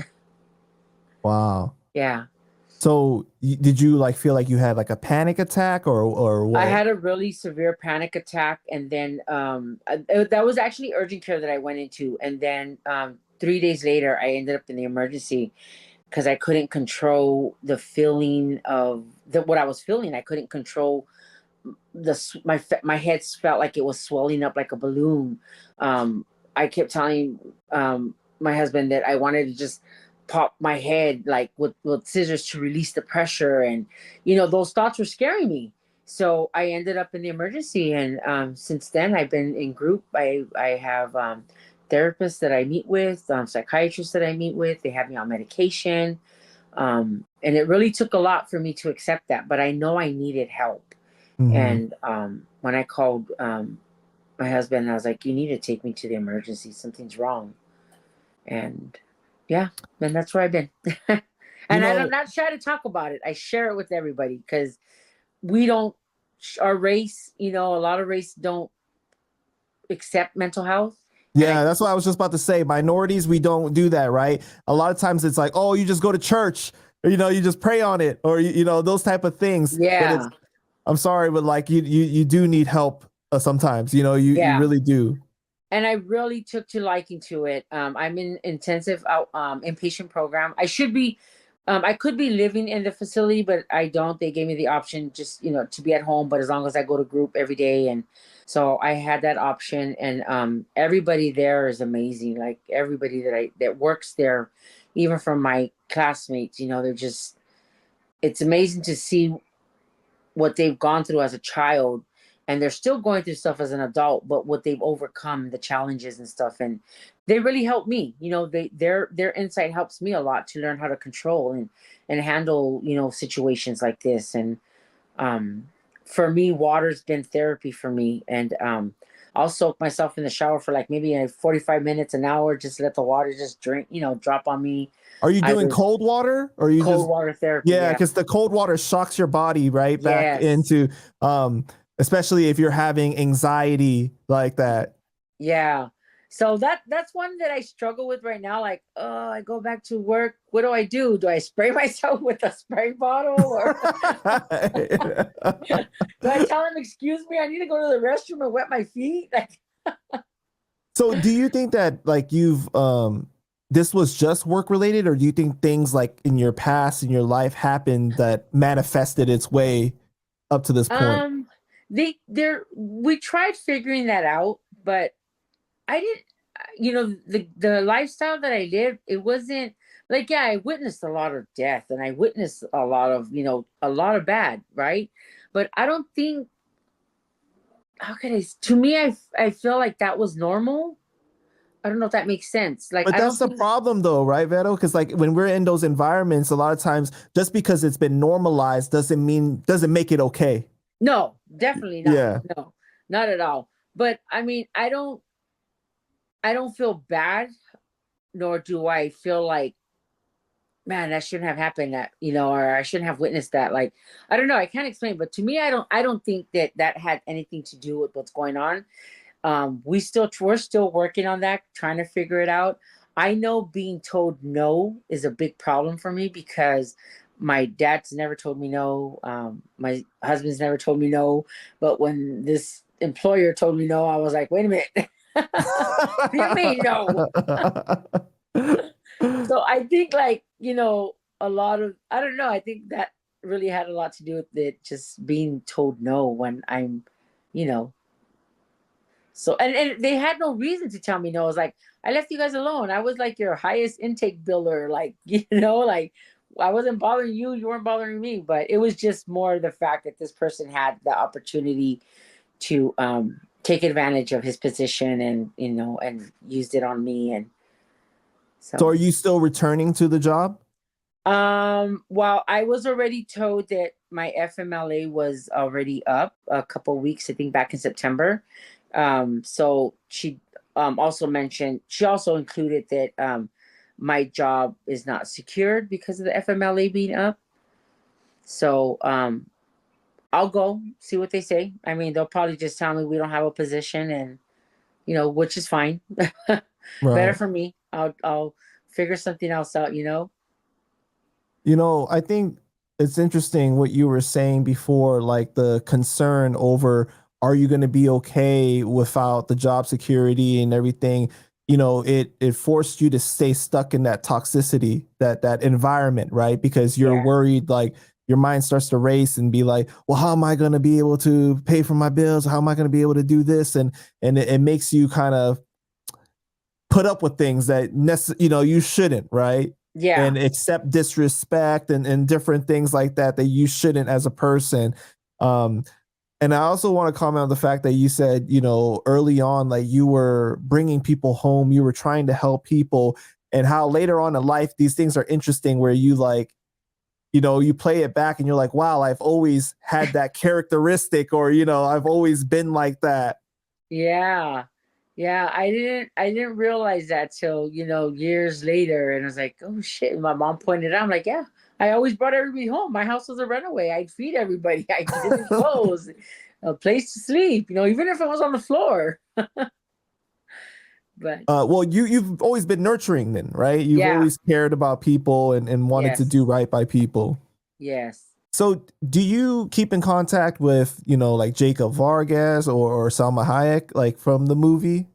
Wow. Yeah. So did you like feel like you had like a panic attack or I what? had a really severe panic attack, and then that was actually urgent care that I went into. And then 3 days later, I ended up in the emergency because I couldn't control the feeling of what I was feeling. I couldn't control my head felt like it was swelling up like a balloon. I kept telling my husband that I wanted to just pop my head like with scissors to release the pressure, and those thoughts were scaring me. So I ended up in the emergency, and since then I've been in group. I have therapists that I meet with, psychiatrists that I meet with. They have me on medication, and it really took a lot for me to accept that. But I know I needed help. Hmm. And when I called my husband, I was like, "You need to take me to the emergency. Something's wrong." And yeah, and that's where I've been. You And I'm know, not shy to talk about it. I share it with everybody because we don't, our race, a lot of race don't accept mental health. And I yeah, that's what I was just about to say. Minorities, we don't do that, right? A lot of times it's like, oh, you just go to church, or, you just pray on it, or those type of things. But yeah, I'm sorry, but like you do need help sometimes. You yeah. really do. And I really took to liking to it. I'm in intensive inpatient program. I should be I could be living in the facility, but I don't. They gave me the option just, to be at home, but as long as I go to group every day. And so I had that option. And everybody there is amazing. Like everybody that works there, even from my classmates, they're just, it's amazing to see what they've gone through as a child, and they're still going through stuff as an adult, but what they've overcome, the challenges and stuff. And they really help me. Their insight helps me a lot to learn how to control and handle, situations like this. And um for me, water's been therapy for me. And I'll soak myself in the shower for like maybe 45 minutes, an hour, just let the water just drink, drop on me. Are you doing Either cold water or are you cold just, water therapy, yeah, yeah. because the cold water shocks your body right back Yes. into, um, especially if you're having anxiety like that. Yeah. So that's one that I struggle with right now. Like, oh, I go back to work. What do I do? Do I spray myself with a spray bottle, or do I tell him, excuse me, I need to go to the restroom and wet my feet? Like, So do you think that like you've this was just work related, or do you think things like in your past in your life happened that manifested its way up to this point? um, we tried figuring that out, but I didn't, the lifestyle that I lived, it wasn't like, yeah, I witnessed a lot of death, and I witnessed a lot of, a lot of bad, right? But I don't think, how could to me, I feel like that was normal. I don't know if that makes sense. Like, But I that's don't the think, problem though, right, Vero? Because like when we're in those environments, a lot of times just because it's been normalized doesn't make it okay. no, definitely not. Yeah. No, not at all. But I mean, I don't feel bad, nor do I feel like, man, that shouldn't have happened, that, or I shouldn't have witnessed that. Like, I don't know, I can't explain, but to me, I don't think that had anything to do with what's going on. We're still working on that, trying to figure it out. I know being told no is a big problem for me, because my dad's never told me no. My husband's never told me no. But when this employer told me no, I was like, wait a minute. What do you mean no? So I think, like, a lot of, I don't know, I think that really had a lot to do with it, just being told no when I'm, you know, so, and they had no reason to tell me no. I was like, I left you guys alone. I was like your highest intake biller, like, like I wasn't bothering you, you weren't bothering me. But it was just more the fact that this person had the opportunity to take advantage of his position, and and used it on me. And So are so you still returning to the job? well, I was already told that my FMLA was already up a couple weeks, I think back in September. So she she also included that my job is not secured because of the FMLA being up. So I'll go see what they say. I mean, they'll probably just tell me we don't have a position, and which is fine. Better Right. for me. I'll figure something else out. I think it's interesting what you were saying before, like the concern over are you going to be okay without the job security and everything. It forced you to stay stuck in that toxicity, that environment, right? Because you're Yeah. worried, like your mind starts to race and be like, well, how am I going to be able to pay for my bills? How am I going to be able to do this? And it makes you kind of put up with things that you shouldn't, right? Yeah. And accept disrespect and different things like that you shouldn't as a person. Um, and I also want to comment on the fact that you said, early on, like you were bringing people home, you were trying to help people, and how later on in life these things are interesting where you like, you play it back and you're like, wow, I've always had that characteristic, or I've always been like that. Yeah. Yeah, I didn't realize that till, years later. And I was like, oh shit. And my mom pointed out, I'm like, yeah, I always brought everybody home. My house was a runaway. I'd feed everybody. I'd give them clothes, a place to sleep, even if it was on the floor. But Well, you've always been nurturing then, right? You've yeah, always cared about people and wanted to do yes, right by people. yes. So do you keep in contact with, like Jacob Vargas or Salma Hayek, like from the movie?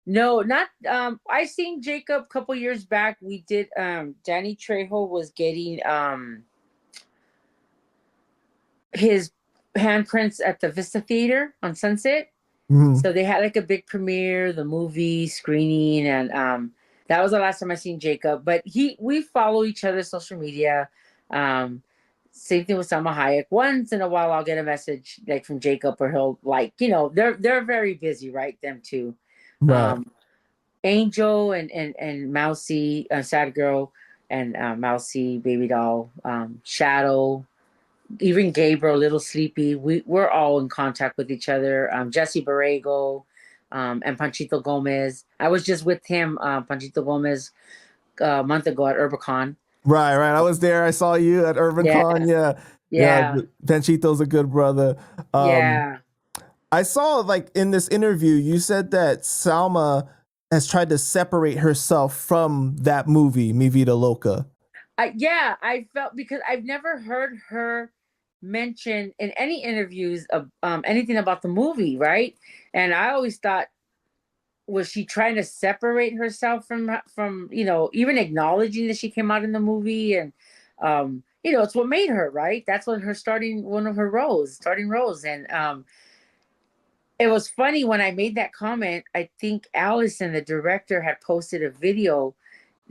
No, not I seen Jacob a couple years back. We did Danny Trejo was getting his handprints at the Vista Theater on Sunset. Mhm. So they had like a big premiere, the movie screening, and that was the last time I seen Jacob. But we follow each other's social media. Um, Same thing with Salma Hayek. Once in a while, I'll get a message like from Jacob, or he'll like, they're very busy, right? Them too. Right. Um, Angel and Mousy, Sad Girl, and Mousy, Baby Doll, Shadow, even Gabriel, Little Sleepy. We're all in contact with each other. Jesse Borrego, and Panchito Gomez. I was just with him, Panchito Gomez, a month ago at Urbicon. Right, right. I was there. I saw you at Urban Yeah, Con. Yeah. Yeah. yeah, Panchito's a good brother. Um, yeah. I saw like in this interview, you said that Salma has tried to separate herself from that movie, Mi Vida Loca. Yeah, I felt because I've never heard her mention in any interviews of anything about the movie, right? And I always thought, was she trying to separate herself from even acknowledging that she came out in the movie, and it's what made her, right? That's what her starting one of her roles starting roles. And it was funny when I made that comment. I think Allison, the director, had posted a video.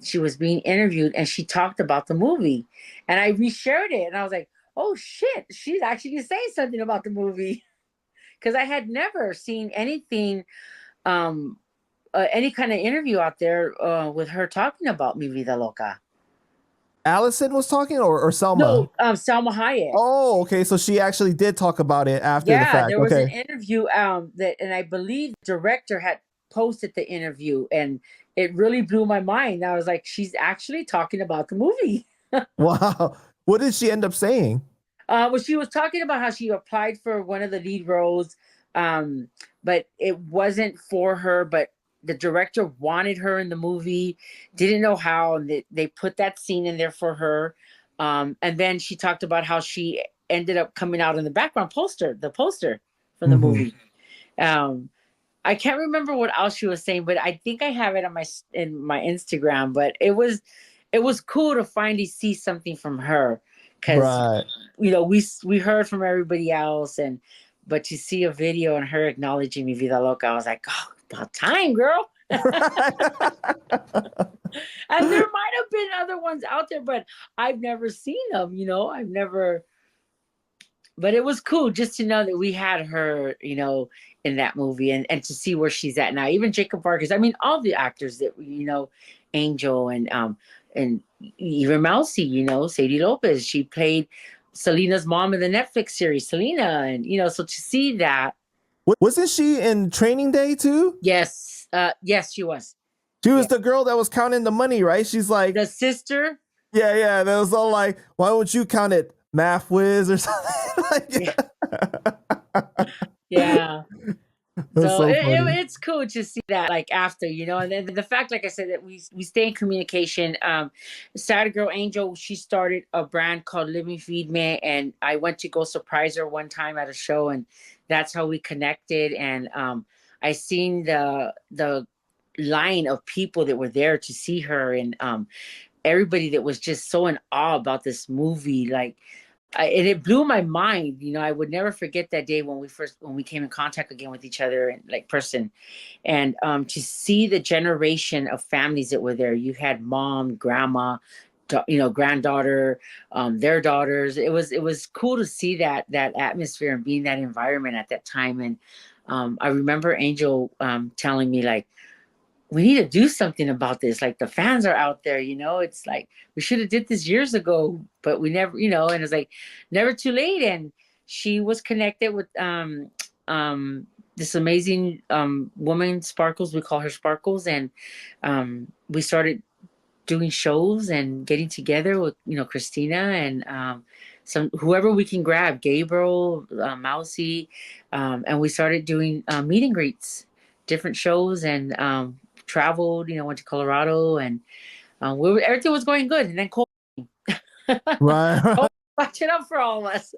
She was being interviewed and she talked about the movie, and I reshared it, and I was like, oh shit, she's actually saying something about the movie. Because I had never seen anything, um any kind of interview out there with her talking about Mi Vida Loca. Allison was talking, or Selma? No, Salma Hayek. Oh, okay. So she actually did talk about it after the Yeah, fact. there was an Okay. interview that, and I believe the director had posted the interview, and it really blew my mind. I was like, she's actually talking about the movie. Wow. What did she end up saying? Well, she was talking about how she applied for one of the lead roles, um, but it wasn't for her. But the director wanted her in the movie, didn't know how, and they put that scene in there for her. And then she talked about how she ended up coming out in the background poster, the poster from the Hmm. movie. Um, I can't remember what else she was saying, but I think I have it on my Instagram. But it was cool to finally see something from her, because Right. we heard from everybody else, but to see a video and her acknowledging Me Vida Loca, I was like, oh, about time, girl. And there might have been other ones out there, but I've never seen them. I've never. But it was cool just to know that we had her, in that movie, and to see where she's at now. Even Jacob Vargas. I mean, all the actors that Angel, and even Mousy, Sadie Lopez. She played Selena's mom in the Netflix series, Selena, and so to see that. Wasn't she in Training Day too? Yes, yes, she was. She was Yeah, the girl that was counting the money, right? She's like, the sister. yeah, yeah. That was all like, why would you count it, Math Whiz or something? Like, Yeah, yeah. yeah. That's So so funny. it's cool to see that, like, after, and then the fact, like I said, that we stay in communication. Sad Girl Angel, she started a brand called Living Feed Me, and I went to go surprise her one time at a show, and that's how we connected. And I seen the line of people that were there to see her, and everybody that was just so in awe about this movie, like, and it blew my mind. I would never forget that day when we came in contact again with each other in like person, and to see the generation of families that were there. You had mom, grandma, granddaughter, their daughters. It was cool to see that atmosphere and be in that environment at that time. And I remember Angel telling me, like, we need to do something about this. Like, the fans are out there, it's like we should have did this years ago, but we never, and it's like never too late. And she was connected with this amazing woman, Sparkles. We call her Sparkles. And we started doing shows and getting together with, Christina, and some whoever we can grab, Gabriel, Mousy, and we started doing meet and greets, different shows, and traveled, went to Colorado, and everything was going good. And then Right. watch it up for all of us.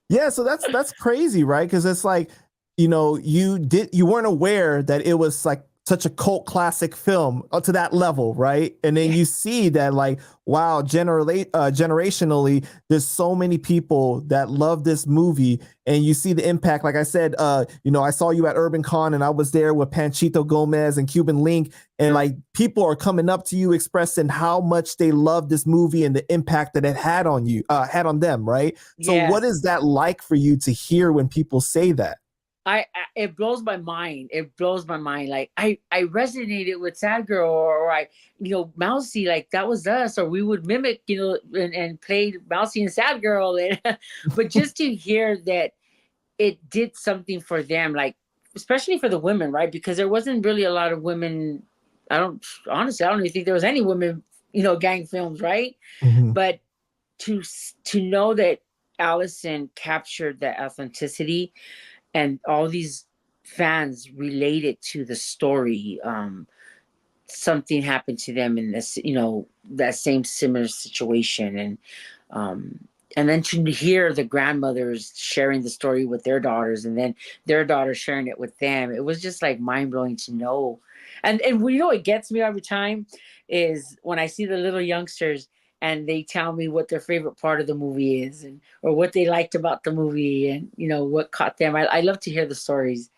Yeah, so that's crazy, right? Because it's like, you weren't aware that it was like such a cult classic film to that level, right? And then Yeah. you see that like, wow, generationally, there's so many people that love this movie, and you see the impact. Like I said, I saw you at Urban Con, and I was there with Panchito Gomez and Cuban Link, and like people are coming up to you expressing how much they love this movie and the impact that it had on you, had on them, right? So, what Yes. is that like for you to hear when people say that? I it blows my mind. It blows my mind. Like I resonated with Sad Girl, or I, Mousy, like that was us, or we would mimic, and play Mousy and Sad Girl, and but just to hear that it did something for them, like especially for the women, right? Because there wasn't really a lot of women. I don't even think there was any women, gang films, right? Mhm. But to to know that Allison captured that authenticity, and all these fans related to the story. Something happened to them in this, that same similar situation, um, and then to hear the grandmothers sharing the story with their daughters, and then their daughters sharing it with them. It was just like mind blowing to know. And what gets me every time is when I see the little youngsters and they tell me what their favorite part of the movie is, and or what they liked about the movie, and what caught them. I love to hear the stories.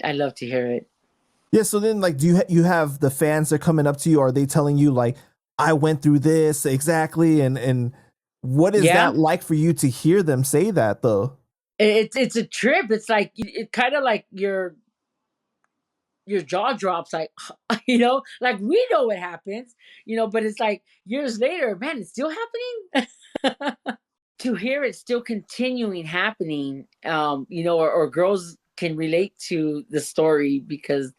I love to hear it. Yeah. So then, like, do you have the fans that are coming up to you? Are they telling you like, I went through this exactly, and what is Yeah, that like for you to hear them say that though? it's a trip. It's like it kind of like your jaw drops, like like we know what happens, but it's like years later, man, it's still happening. To hear it still continuing happening, or girls can relate to the story because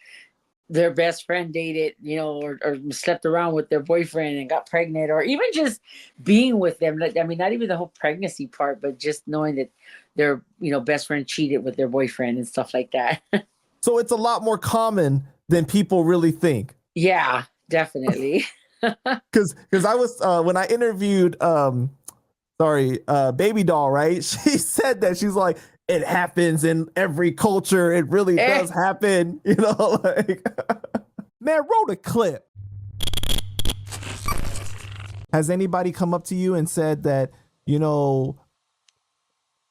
their best friend dated, or slept around with their boyfriend and got pregnant, or even just being with them. Like, I mean, not even the whole pregnancy part, but just knowing that their, best friend cheated with their boyfriend and stuff like that. So it's a lot more common than people really think. Yeah, definitely. Because I was when I interviewed Baby Doll, right? She said that she's like, it happens in every culture. It really Eh, does happen, like man, wrote a clip. Has anybody come up to you and said that, you know,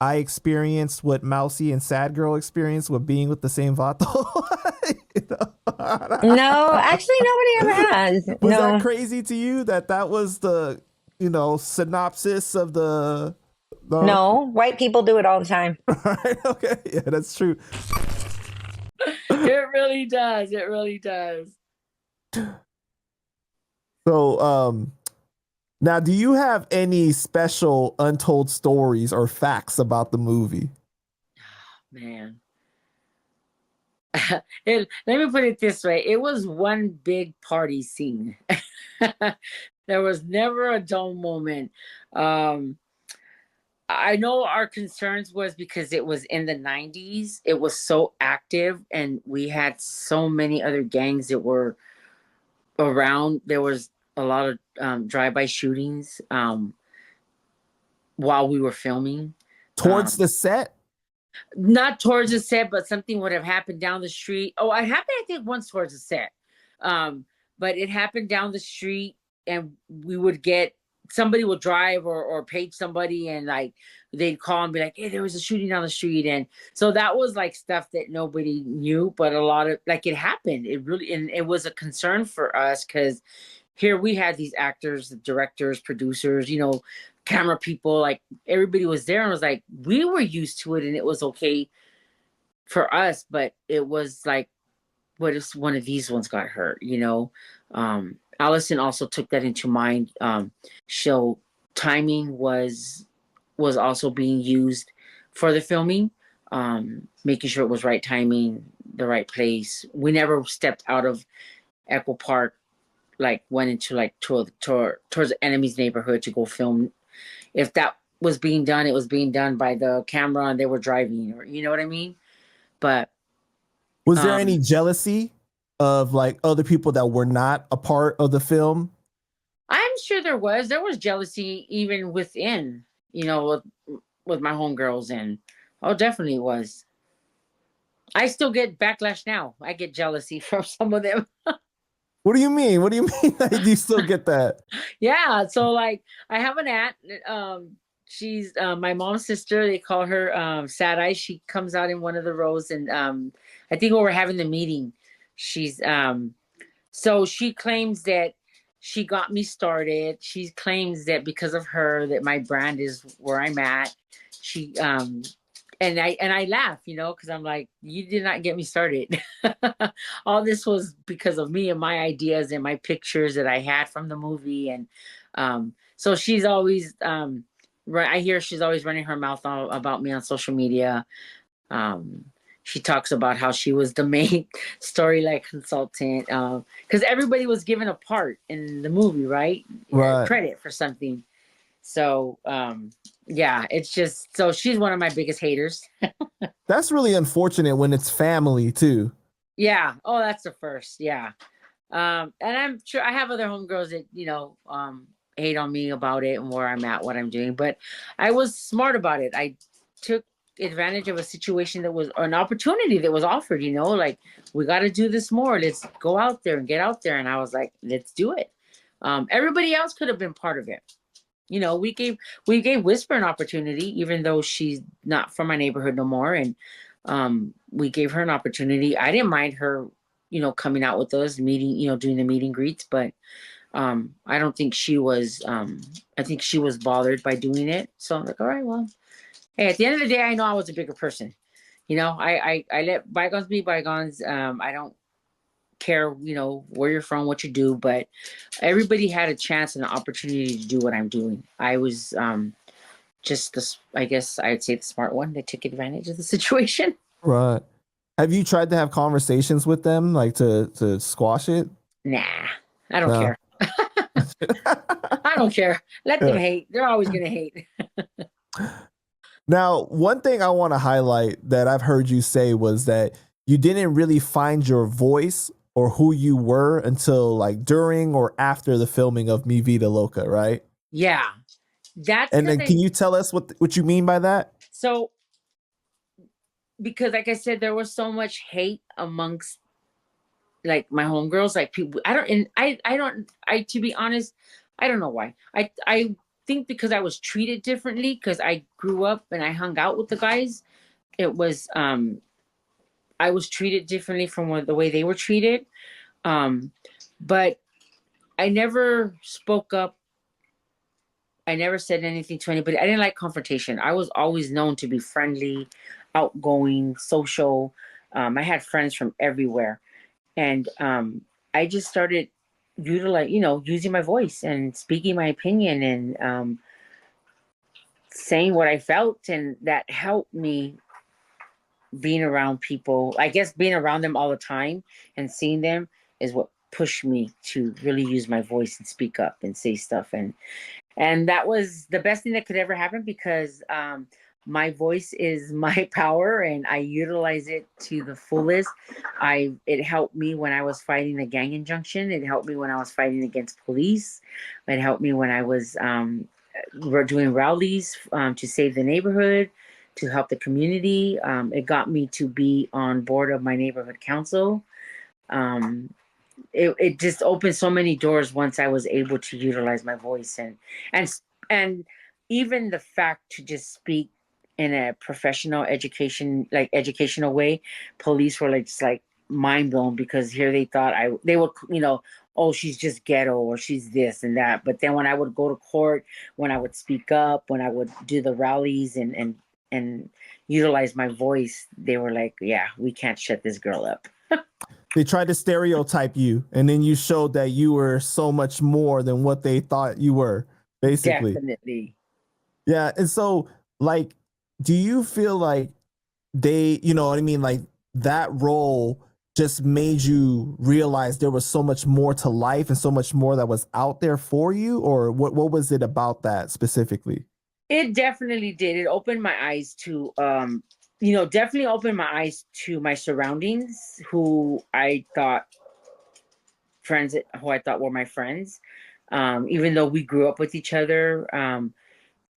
I experienced what Mousy and Sad Girl experienced with being with the same vato? You No, know? actually, nobody ever has. Was that No, crazy to you that that was the, synopsis of the no, white people do it all the time. right? Okay, yeah, that's true. it really does. It really does. So, now do you have any special untold stories or facts about the movie? Man. Let me put it this way. It was one big party scene. There was never a dull moment. Um, I know our concerns was because it was in the 90s. It was so active, and we had so many other gangs that were around. There was a lot of drive-by shootings while we were filming. Towards Um, the set? Not towards the set, but something would have happened down the street. Oh, it happened, I think, once towards the set. Um, but it happened down the street, and we would get somebody would drive, or page somebody, and like they'd call and be like, "Hey, there was a shooting down the street," and so that was like stuff that nobody knew, but a lot of like it happened. It really, and it was a concern for us because here we had these actors, directors, producers, camera people, like everybody was there, and was like, we were used to it and it was okay for us, but it was like, what if one of these ones got hurt? Allison also took that into mind. So timing was also being used for the filming, making sure it was right timing, the right place. We never stepped out of Echo Park, like went into like towards the enemy's neighborhood to go film. If that was being done, it was being done by the camera and they were driving, or you know what I mean. But Was there any um jealousy of like other people that were not a part of the film? I'm sure there was jealousy even within, with my homegirls, and oh, definitely was. I still get backlash now. I get jealousy from some of them. What do you mean? What do you mean that you still get that? Yeah. So like I have an aunt. She's my mom's sister. They call her Sad Eyes. She comes out in one of the rows, and I think when we're having the meeting, she's so she claims that she got me started. She claims that because of her that my brand is where I'm at. She and I laugh, because I'm like, you did not get me started. All this was because of me and my ideas and my pictures that I had from the movie, and so she's always I hear she's always running her mouth about me on social media. Um, she talks about how she was the main storyline consultant because everybody was given a part in the movie, right? Right. Credit for something. So yeah, it's just so she's one of my biggest haters. That's really unfortunate when it's family too. Yeah. Oh, that's the first. Yeah. And I'm sure I have other homegirls that, hate on me about it and where I'm at, what I'm doing. But I was smart about it. I took advantage of a situation that was an opportunity that was offered, like we got to do this more. Let's go out there and get out there. And I was like, let's do it. Everybody else could have been part of it. We gave Whisper an opportunity, even though she's not from my neighborhood no more. And we gave her an opportunity. I didn't mind her, coming out with us, meeting, doing the meet and greets, but I don't think she was I think she was bothered by doing it. So I'm like, all right, well, hey, at the end of the day, I know I was a bigger person. I let bygones be bygones. I don't care, where you're from, what you do, but everybody had a chance and an opportunity to do what I'm doing. I was just this, I guess I'd say the smart one that took advantage of the situation. Right. Have you tried to have conversations with them, like to squash it? Nah, I don't No. care. I don't care. Let them hate. They're always gonna hate. Now, one thing I want to highlight that I've heard you say was that you didn't really find your voice or who you were until like during or after the filming of Mi Vida Loca, right? Yeah, that's And because then can you tell us what you mean by that? so because like I said, there was so much hate amongst like my homegirls, like people. I don't, and I don't, I to be honest, I don't know why. I think because I was treated differently because I grew up and I hung out with the guys. It was I was treated differently from the way they were treated. Um, but I never spoke up. I never said anything to anybody. I didn't like confrontation. I was always known to be friendly, outgoing, social. I had friends from everywhere, and I just started using my voice and speaking my opinion and saying what I felt, and that helped me being around people. I guess being around them all the time and seeing them is what pushed me to really use my voice and speak up and say stuff, and that was the best thing that could ever happen because my voice is my power and I utilize it to the fullest. It helped me when I was fighting a gang injunction. It helped me when I was fighting against police. It helped me when I was doing rallies to save the neighborhood, to help the community. It got me to be on board of my neighborhood council. Um, it just opened so many doors once I was able to utilize my voice and and even the fact to just speak in a professional educational way. Police were like just like mind blown because here they thought they would oh, she's just ghetto or she's this and that. But then when I would go to court, when I would speak up, when I would do the rallies and utilize my voice, they were like, yeah, we can't shut this girl up. They tried to stereotype you, and then you showed that you were so much more than what they thought you were, basically. Definitely. Yeah. And so, like, do you feel like they, you know what I mean? Like, that role just made you realize there was so much more to life and so much more that was out there for you? Or what was it about that specifically? It definitely did. It opened my eyes to definitely opened my eyes to my surroundings, who I thought were my friends. Even though we grew up with each other,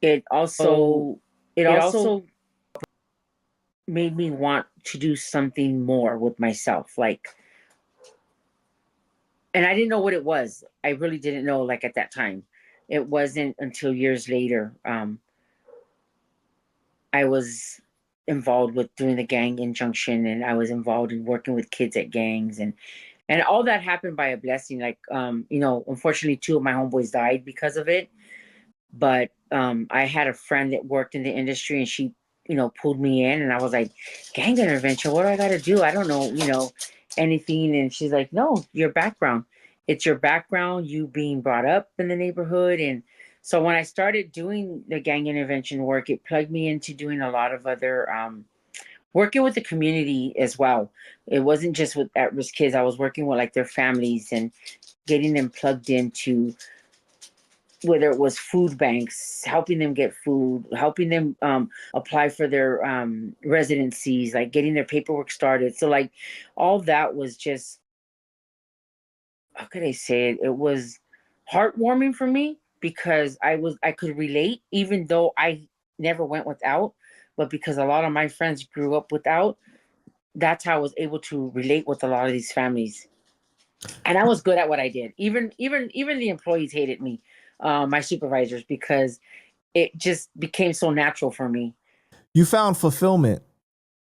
it also made me want to do something more with myself. Like, and I didn't know what it was. I really didn't know, like, at that time. It wasn't until years later, I was involved with doing the gang injunction, and I was involved in working with kids at gangs, and all that happened by a blessing. Like, unfortunately, two of my homeboys died because of it. But I had a friend that worked in the industry, and she, pulled me in, and I was like, gang intervention, what do I got to do? I don't know, anything. And she's like, no, your background. It's your background, you being brought up in the neighborhood. And so when I started doing the gang intervention work, it plugged me into doing a lot of other working with the community as well. It wasn't just with at-risk kids. I was working with like their families and getting them plugged into, whether it was food banks, helping them get food, helping them apply for their residencies, like getting their paperwork started. So like all that was just, how could I say it? It was heartwarming for me because I could relate, even though I never went without, but because a lot of my friends grew up without, that's how I was able to relate with a lot of these families. And I was good at what I did. Even the employees hated me, my supervisors, because it just became so natural for me. You found fulfillment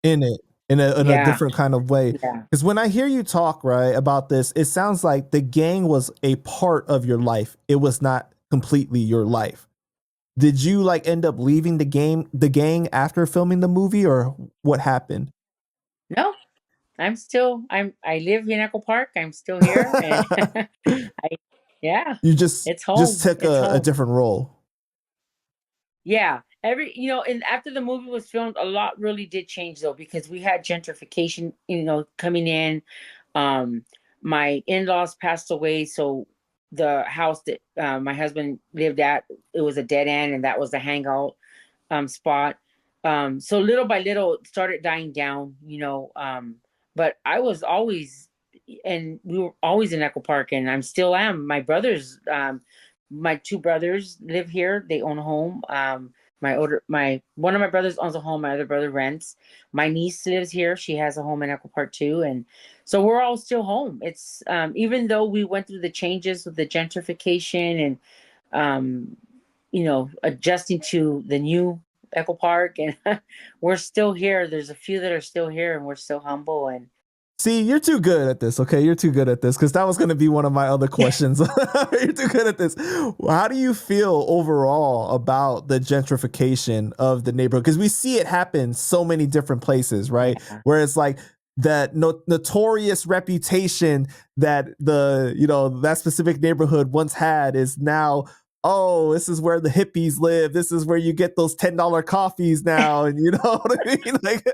in it in a Yeah, different kind of way. yeah. Because when I hear you talk, right, about this, it sounds like the gang was a part of your life. It was not completely your life. Did you like end up leaving the gang after filming the movie, or what happened? No, I live in Echo Park. I'm still here, and I, yeah, You just took It's a home. different role. Yeah. And after the movie was filmed, a lot really did change though, because we had gentrification, coming in. Um, my in-laws passed away, so the house that my husband lived at, it was a dead end, and that was the hangout spot. So little by little it started dying down, but I was always, and we were always in Echo Park, and I'm still am. My two brothers live here. They own a home. My one of my brothers owns a home. My other brother rents. My niece lives here. She has a home in Echo Park too, and so we're all still home. It's even though we went through the changes with the gentrification and um, adjusting to the new Echo Park, and we're still here. There's a few that are still here, and we're still humble. And See, you're too good at this. Okay, you're too good at this because that was going to be one of my other questions. You're too good at this. How do you feel overall about the gentrification of the neighborhood? Because we see it happen so many different places, right? yeah, Where it's like that notorious reputation that that specific neighborhood once had is now, oh, this is where the hippies live. This is where you get those $10 coffees now, and you know what I mean, like.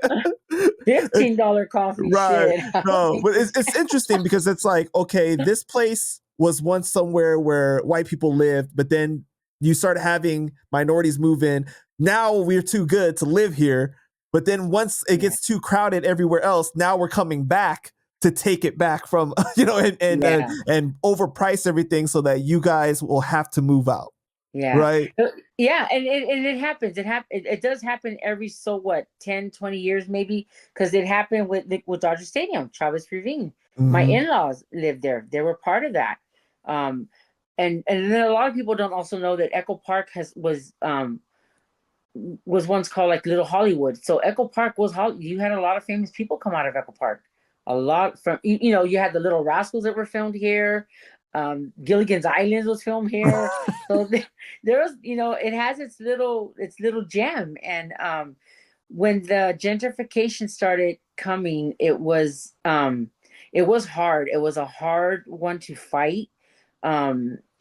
$15 coffee, Right. shit. I don't No, think but it's interesting because it's like, okay, this place was once somewhere where white people lived, but then you start having minorities move in. Now we're too good to live here. But then once it yeah, gets too crowded everywhere else, now we're coming back to take it back from, yeah. and overprice everything so that you guys will have to move out. Yeah. Right. Yeah, and it happens. It does happen every, so what, 10, 20 years maybe, because it happened with Dodger Stadium, Travis Ravine. My Mm-hmm. in-laws lived there. They were part of that. Um and then a lot of people don't also know that Echo Park was once called like Little Hollywood. So Echo Park you had a lot of famous people come out of Echo Park. A lot from, you had the Little Rascals that were filmed here. Gilligan's Island was filmed here. So there was, it has its little gem. And when the gentrification started coming, it was hard. It was a hard one to fight.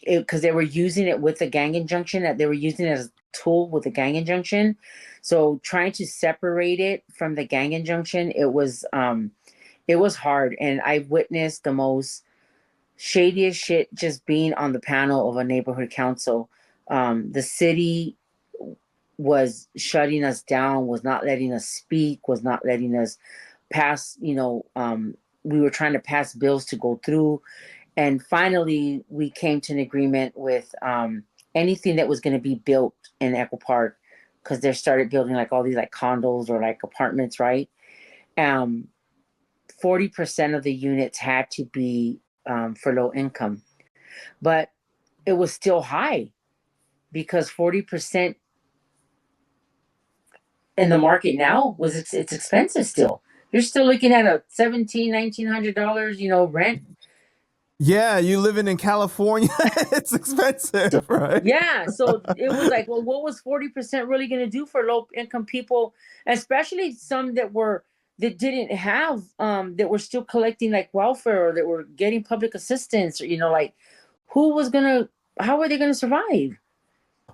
Because they were using it with the gang injunction, that they were using it as a tool with the gang injunction. So trying to separate it from the gang injunction, it was hard. And I witnessed the most shadiest shit just being on the panel of a neighborhood council. The city was shutting us down, was not letting us speak, was not letting us pass. We were trying to pass bills to go through, and finally we came to an agreement with anything that was going to be built in Echo Park. because they started building like all these like condos or like apartments, right? Um, 40% of the units had to be for low income, but it was still high because 40% in the market now was it's expensive still. You're still looking at a $1,700-$1,900, rent. Yeah, you living in California, it's So, expensive, right? yeah, so it was like, well, what was 40% really going to do for low income people, especially some that didn't have that were still collecting like welfare or that were getting public assistance, or like who was gonna how were they gonna survive?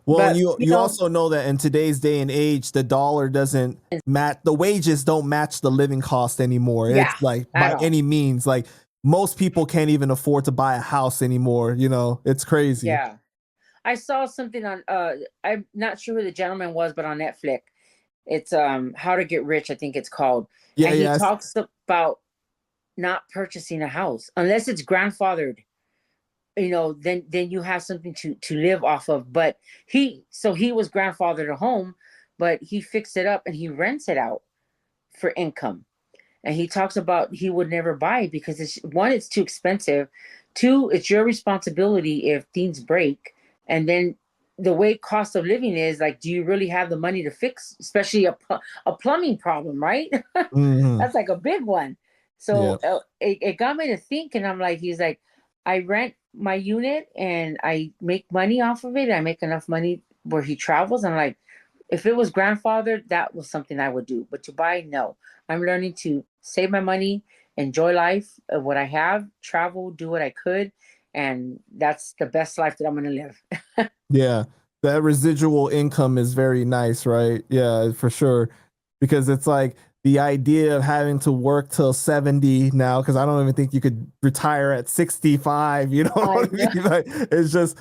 Well, But you also know that in today's day and age, the dollar doesn't match, the wages don't match the living cost anymore. yeah, It's like at by all. any means, like most people can't even afford to buy a house anymore. It's crazy. Yeah. I saw something on I'm not sure who the gentleman was, but on Netflix. It's How to Get Rich, I think it's called. Yeah, And he yeah. talks about not purchasing a house unless it's grandfathered, then you have something to live off of. But he was grandfathered a home, but he fixed it up and he rents it out for income. And he talks about he would never buy it because it's too expensive. Two, it's your responsibility if things break. And then the way cost of living is, like, do you really have the money to fix, especially a plumbing problem, right? Mhm. That's like a big one. Yeah. So it got me to think, and I'm like, he's like, I rent my unit and I make money off of it. I make enough money where he travels. I'm like, if it was grandfathered, that was something I would do. But to buy, no. I'm learning to save my money, enjoy life of what I have, travel, do what I could, and that's the best life that I'm going to live. Yeah. That residual income is very nice, right? Yeah, for sure. Because it's like the idea of having to work till 70 now, because I don't even think you could retire at 65. You know I what I know. mean? Like, it's just,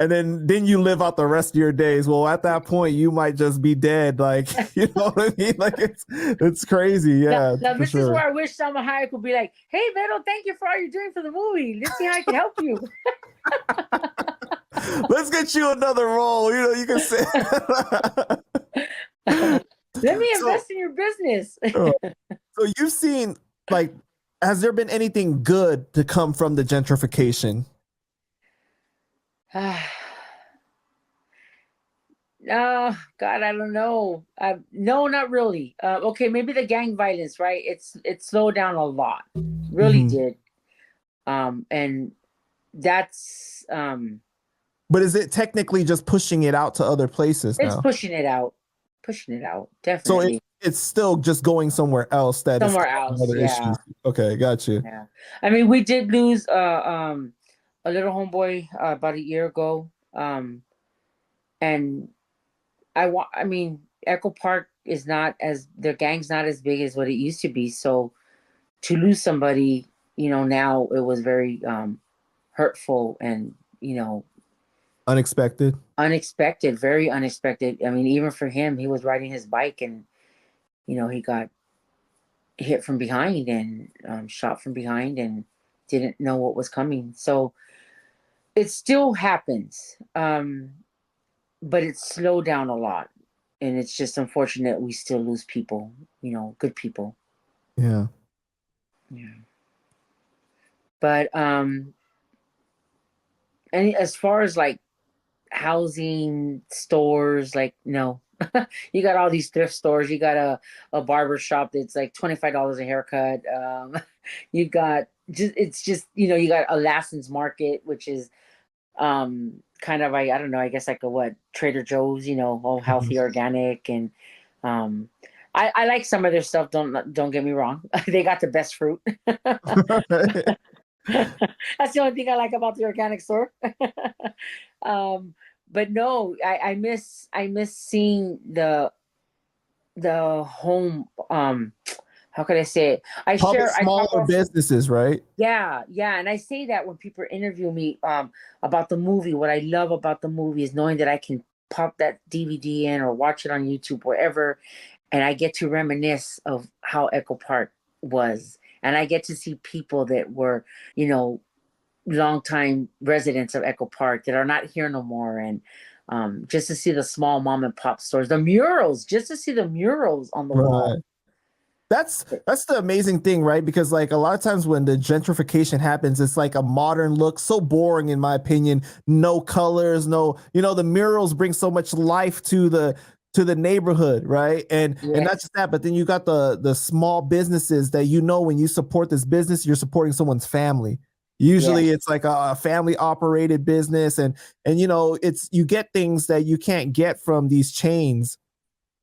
and then you live out the rest of your days. Well, at that point, you might just be dead. Like, you know what I mean? Like, it's crazy. Now, Yeah, now for this is sure. where I wish Salma Hayek would be like, "Hey, Vero, thank you for all you're doing for the movie. Let's see how I can help you. Let's get you another role. You can say. Let me So, invest in your business." uh, so you've seen, like, has there been anything good to come from the gentrification? Oh God, I don't know. No, not really. Okay, maybe the gang violence, right? It slowed down a lot, really Hmm. did. And that's But is it technically just pushing it out to other places it's now? pushing it out, So definitely. it's still just going somewhere else that is Somewhere causing else, other yeah, issues. Okay, got you. yeah. I mean, we did lose a little homeboy about a year ago. And I mean, Echo Park is not as the gang's not as big as what it used to be. So to lose somebody, now it was very hurtful and Unexpected. unexpected, very unexpected. I mean, even for him, he was riding his bike and he got hit from behind and shot from behind and didn't know what was coming. So it still happens, but it's slowed down a lot, and it's just unfortunate we still lose people, good people. Yeah. Yeah. But and as far as like housing stores, like, no. You got all these thrift stores. You got a barber shop that's like $25 a haircut. You got it's just, you got a Lassen's Market, which is kind of, I don't know, I guess like a what, Trader Joe's, all Mhm. healthy, organic. And um I like some of their stuff, don't get me wrong. They got the best fruit. That's the only thing I like about the organic store. um, but no, I miss seeing the home. How could I say it? Probably I talk smaller also. businesses, right? Yeah, yeah, and I say that when people interview me about the movie. What I love about the movie is knowing that I can pop that DVD in or watch it on YouTube, wherever, and I get to reminisce of how Echo Park was, and I get to see people that were, you know, longtime residents of Echo Park that are not here no more, and just to see the small mom and pop stores, the murals, just to see the murals on the wall. Right. That's the amazing thing, right? Because like a lot of times when the gentrification happens, it's like a modern look, so boring in my opinion. No colors, no, the murals bring so much life to the neighborhood, right? And not Yes. just that, but then you got the small businesses that when you support this business, you're supporting someone's family. Usually Yes. it's like a family operated business, and it's you get things that you can't get from these chains.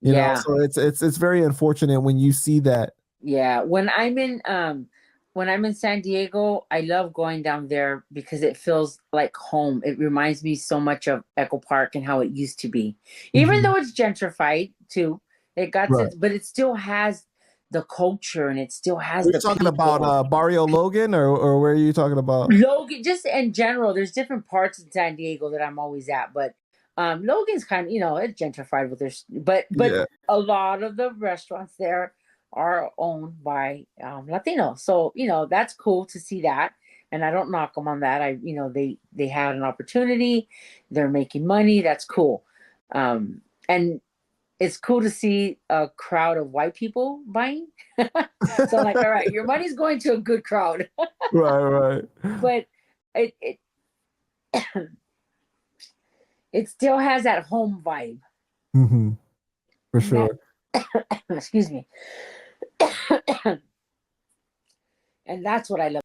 Yeah. So it's very unfortunate when you see that. Yeah. When I'm in San Diego, I love going down there because it feels like home. It reminds me so much of Echo Park and how it used to be. Even Mhm. though it's gentrified too, it got Right. its, but it still has the culture and it still has Are you the talking about people. Barrio Logan, or where are you talking about? Logan, just in general, there's different parts in San Diego that I'm always at, but Logan's kind of, it's gentrified with their, but Yeah. a lot of the restaurants there are owned by Latinos, so that's cool to see that, and I don't knock them on that. They had an opportunity, they're making money, that's cool, and it's cool to see a crowd of white people buying. So I'm like, all right, your money's going to a good crowd. Right, right. But it it still has that home vibe. Hmm. For And that sure. excuse me. And that's what I love.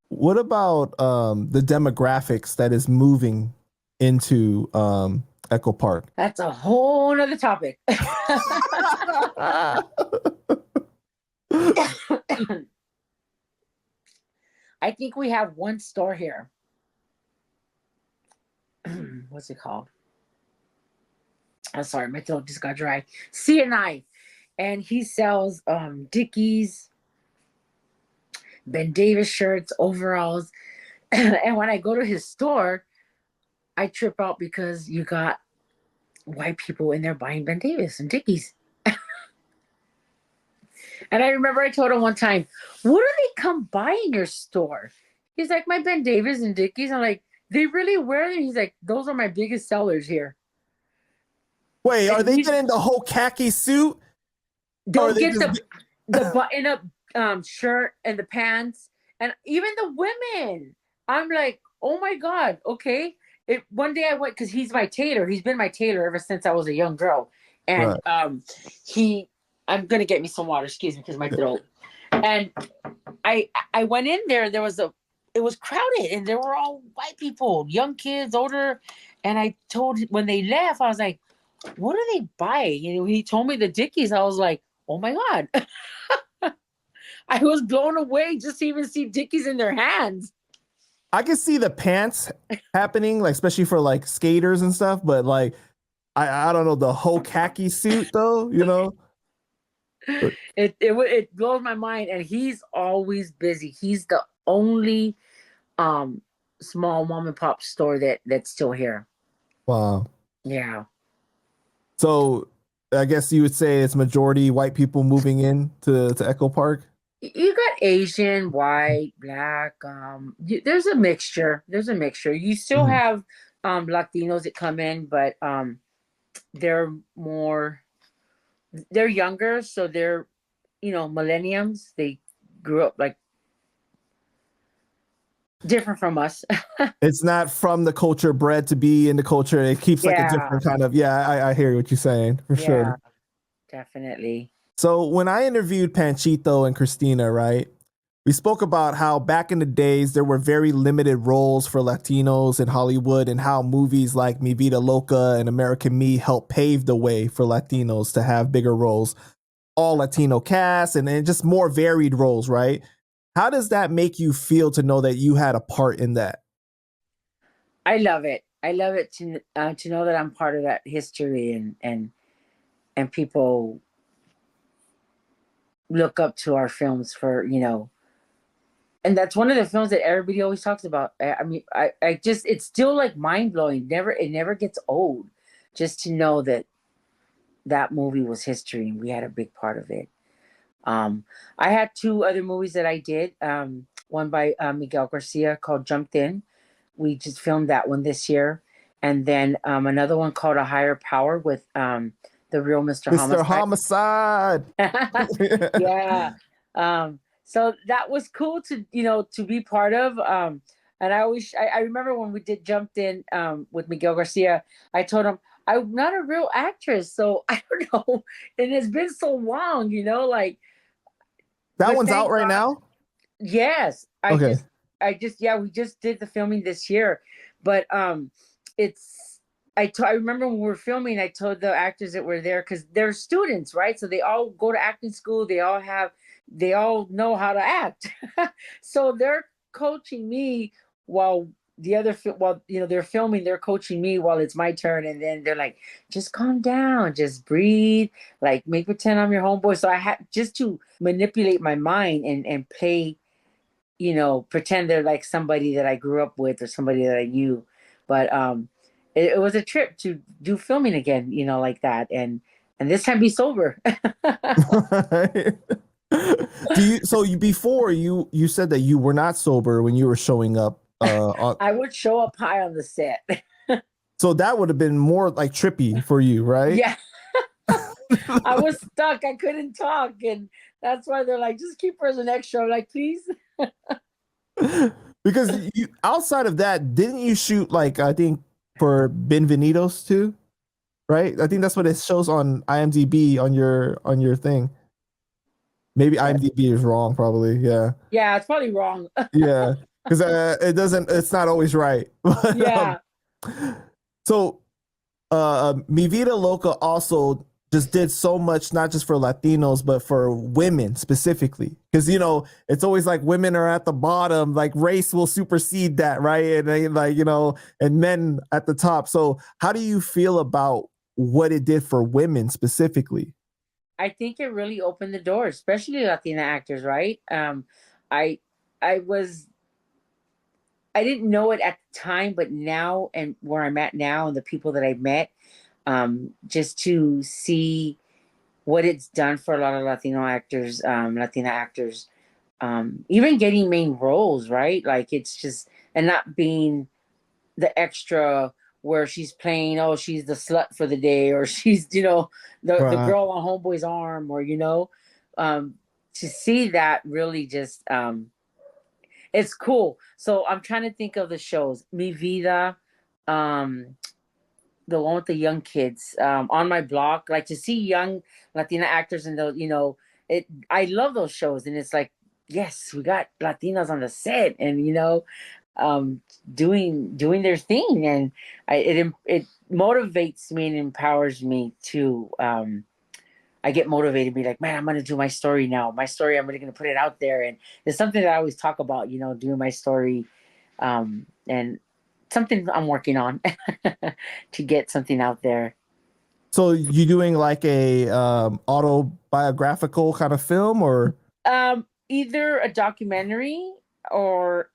What about the demographics that is moving into Echo Park? That's a whole nother topic. I think we have one store here. What's it called? I'm sorry, my throat just got dry. CNI. And he sells Dickies, Ben Davis shirts, overalls. And when I go to his store, I trip out because you got white people in there buying Ben Davis and Dickies. And I remember I told him one time, what do they come buy in your store? He's like, my Ben Davis and Dickies. I'm like, they really wear them? He's like, those are my biggest sellers here. Wait, are And they getting the whole khaki suit? Or are they'll they get just the button up shirt and the pants and even the women. I'm like, oh my God, okay. One day I went because he's my tailor. He's been my tailor ever since I was a young girl. And right? he I'm gonna get me some water, excuse me, because my throat. And I went in there, it was crowded and there were all white people, young kids, older. And I told when they left, I was like, what do they buy? When he told me the Dickies, I was like, oh my God. I was blown away just to even see Dickies in their hands. I can see the pants happening, like especially for like skaters and stuff, but like I don't know the whole khaki suit though, It blows my mind, and he's always busy. He's the only um small mom and pop store that's still here. Wow. Yeah. So I guess you would say it's majority white people moving in to Echo Park. You got Asian, white, black. There's a mixture. There's a mixture. You still Mhm. have Latinos that come in, but they're more. They're younger, so they're millenniums. They grew up like different from us. It's not from the culture, bred to be in the culture. It keeps like a Yeah, different kind of, yeah, I hear what you're saying for yeah, sure. definitely. So when I interviewed Panchito and Christina, right, we spoke about how back in the days there were very limited roles for Latinos in Hollywood, and how movies like Mi Vida Loca and American Me helped pave the way for Latinos to have bigger roles, all Latino cast, and just more varied roles, right? How does that make you feel to know that you had a part in that? I love it. I love it to know that I'm part of that history, and people look up to our films for and that's one of the films that everybody always talks about. I mean, I just it's still like mind blowing. It never gets old, just to know that that movie was history and we had a big part of it. Um, I had two other movies that I did. One by Miguel Garcia called Jumped In. we just filmed that one this year, and then another one called A Higher Power with the real Mr. Mr. Homicide. Homicide. Yeah. So that was cool to to be part of. And I remember when we did jumped in with Miguel Garcia, I told him I'm not a real actress, so I don't know. And it's been so long, like. That But one's out thank right God. now? Yes, Okay. yeah, we just did the filming this year, but it's I remember when we were filming, I told the actors that were there because they're students, right? So they all go to acting school. They all know how to act, so they're coaching me while while they're filming, they're coaching me while it's my turn, and then they're like, just calm down, just breathe, like make pretend I'm your homeboy. So I had just to manipulate my mind and play, pretend they're like somebody that I grew up with or somebody that I knew. But it was a trip to do filming again, like that, and this time be sober. Before you said that you were not sober when you were showing up I would show up high on the set. so that would have been more like trippy for you, right? Yeah. I was stuck. I couldn't talk, and that's why they're like, just keep her as an extra. I'm like, please. Because you outside of that, didn't you shoot like I think for Benvenidos too? Right? I think that's what it shows on IMDb on your thing. Maybe IMDb is wrong, probably. Yeah. Yeah, it's probably wrong. Yeah. Because it's not always right. Yeah. So Mi Vida Loca also just did so much, not just for Latinos, but for women specifically. Because, it's always like women are at the bottom, like race will supersede that, right? And they, like, and men at the top. So how do you feel about what it did for women specifically? I think it really opened the door, especially Latina actors, right? I I was I didn't know it at the time, but now and where I'm at now and the people that I've met, just to see what it's done for a lot of Latino actors, Latina actors, even getting main roles, right? Like it's just and not being the extra where she's playing, oh, she's the slut for the day, or she's, the Right. girl on homeboy's arm, or to see that really just it's cool. So I'm trying to think of the shows. Mi Vida, um, the one with the young kids, on my block, like to see young Latina actors and those, I love those shows. And it's like, yes, we got Latinas on the set and, um, doing their thing. And it motivates me and empowers me to, I get motivated to be like, man, I'm going to do my story now. My story, I'm really going to put it out there. And it's something that I always talk about, doing my story. And something I'm working on to get something out there. So you doing like a autobiographical kind of film or? Either a documentary or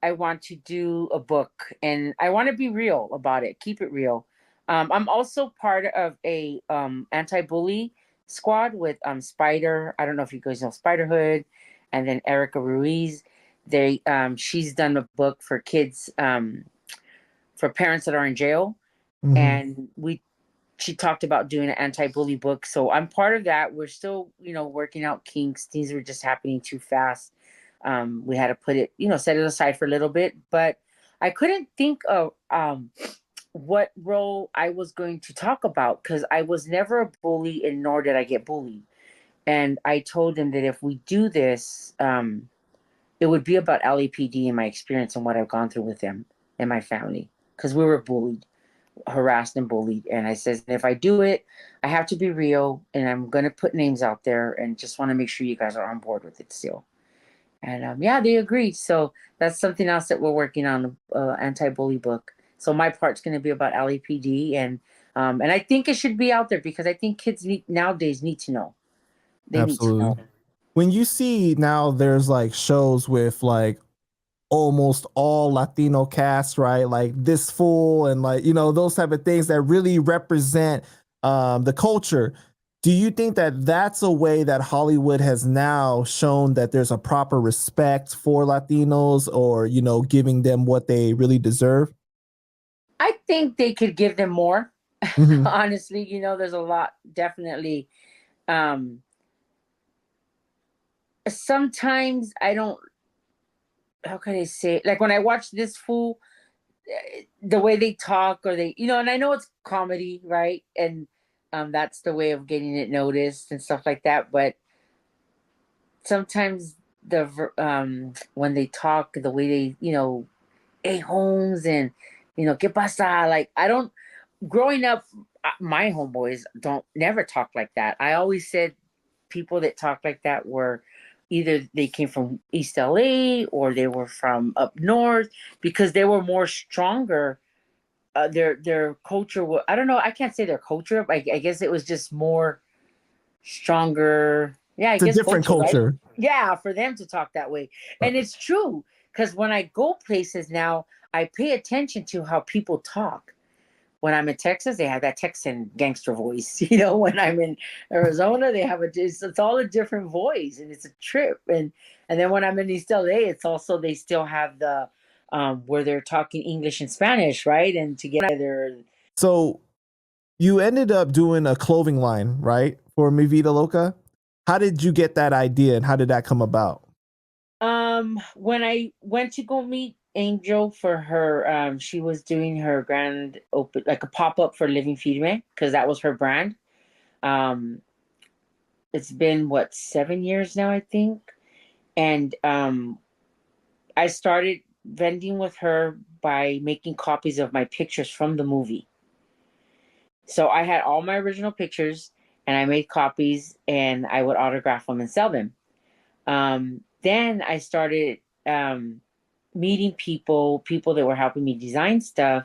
I want to do a book, and I want to be real about it. Keep it real. I'm also part of a anti-bully squad with Spider. I don't know if you guys know Spiderhood, and then Erica Ruiz. She's done a book for kids, for parents that are in jail, Mhm. and she talked about doing an anti-bully book. So I'm part of that. We're still, working out kinks. Things were just happening too fast. We had to put it, set it aside for a little bit, but I couldn't think of what role I was going to talk about because I was never a bully and nor did I get bullied. And I told them that if we do this, it would be about LAPD and my experience and what I've gone through with them and my family because we were bullied, harassed and bullied. And I says, if I do it, I have to be real and I'm going to put names out there and just want to make sure you guys are on board with it still. And yeah, they agreed. So that's something else that we're working on, anti-bully book. So my part's going to be about LAPD and I think it should be out there because I think kids nowadays need to know. They need to know. When you see now there's like shows with like almost all Latino cast, right? Like This Fool and like, those type of things that really represent the culture. Do you think that that's a way that Hollywood has now shown that there's a proper respect for Latinos, or, you know, giving them what they really deserve? I think they could give them more. Hmm. Honestly, there's a lot, definitely. Um, Sometimes I don't, how can I say it? Like when I watch this fool, the way they talk, or and I know it's comedy, right? And that's the way of getting it noticed and stuff like that. But sometimes when they talk, the way they, hey Holmes, and que pasa, like I don't, growing up, my homeboys don't never talk like that. I always said people that talk like that were either they came from East LA or they were from up north, because they were more stronger. Their culture was, I don't know, I can't say their culture, but I guess it was just more stronger. Yeah, I It's a guess different culture, right? culture. Yeah, for them to talk that way. And it's true, because when I go places now, I pay attention to how people talk. When I'm in Texas, they have that Texan gangster voice. When I'm in Arizona, they have it's all a different voice, and it's a trip. And then when I'm in East LA, it's also, they still have the where they're talking English and Spanish, right? And together. So you ended up doing a clothing line, right, for Mi Vida Loca. How did you get that idea, and how did that come about? When I went to go meet Angel for her, she was doing her grand open, like a pop up for Living Firme, because that was her brand. Um, it's been what, 7 years now, I think. And I started vending with her by making copies of my pictures from the movie. So I had all my original pictures, and I made copies, and I would autograph them and sell them. Then I started meeting people that were helping me design stuff.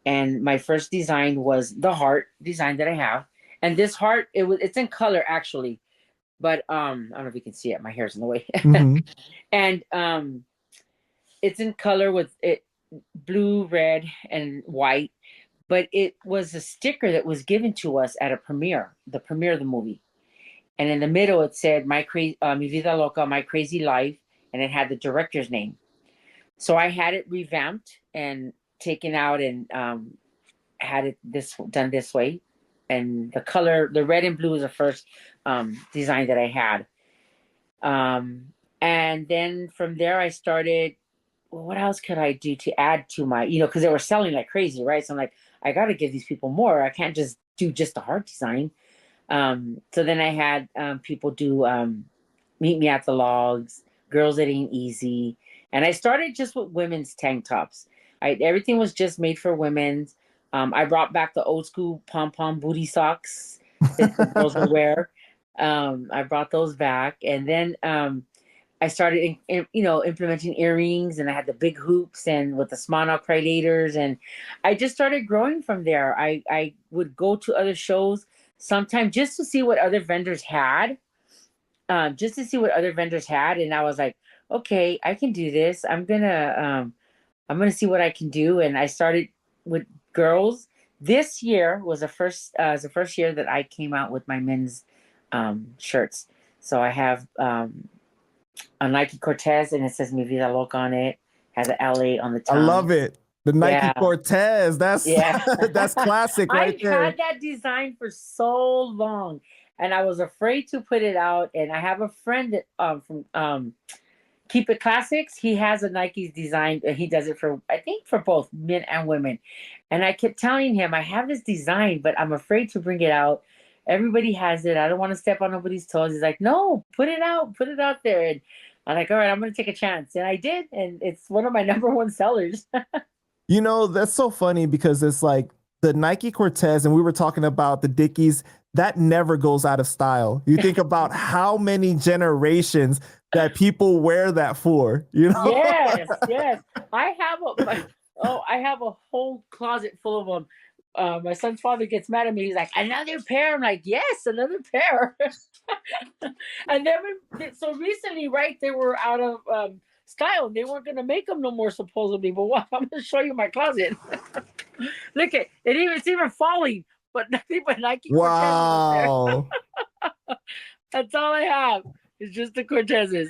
And my first design was the heart design that I have. And this heart, it's in color actually, but I don't know if you can see it. My hair's in the way. Hmm. And it's in color with it, blue, red, and white. But it was a sticker that was given to us at the premiere of the movie. And in the middle, it said Mi Vida Loca, My Crazy Life, and it had the director's name. So I had it revamped and taken out, and had it done this way. And the color, the red and blue, is the first design that I had. And then from there, I started. Well, what else could I do to add to my, because they were selling like crazy, right? So I'm like, I got to give these people more. I can't just do just the heart design. So then I had people do Meet Me at the Logs, Girls That Ain't Easy. And I started just with women's tank tops. Everything was just made for women's. I brought back the old school pom pom booty socks that the girls would wear. I brought those back. And then I started, implementing earrings, and I had the big hoops and with the small creators. And I just started growing from there. I would go to other shows sometimes just to see what other vendors had, and I was like, okay, I can do this. I'm gonna see what I can do. And I started with girls. This year was the first year that I came out with my men's shirts. So I have a Nike Cortez, and it says Mi Vida Loca on it. Has an LA on the I tongue. love it. The Nike Yeah, Cortez. That's yeah. that's classic right I there. had that design for so long, and I was afraid to put it out. And I have a friend that from Keep It Classics. He has a Nike design, and he does it for, I think, for both men and women. And I kept telling him, I have this design, but I'm afraid to bring it out. Everybody has it. I don't want to step on nobody's toes. He's like, no, put it out there. And I'm like, all right, I'm gonna take a chance. And I did, and it's one of my number one sellers. You know, that's so funny because it's like the Nike Cortez, and we were talking about the Dickies, that never goes out of style. You think about how many generations that people wear that for, you know? Yes, yes. I have a whole closet full of them. My son's father gets mad at me. He's like, another pair. I'm like, yes, another pair. And then so recently, right? They were out of style. They weren't gonna make them no more, supposedly. But what? I'm gonna show you my closet. Look at it. It's even falling, but nothing but Nike Cortez is there. Wow. That's all I have. It's just the Cortezes.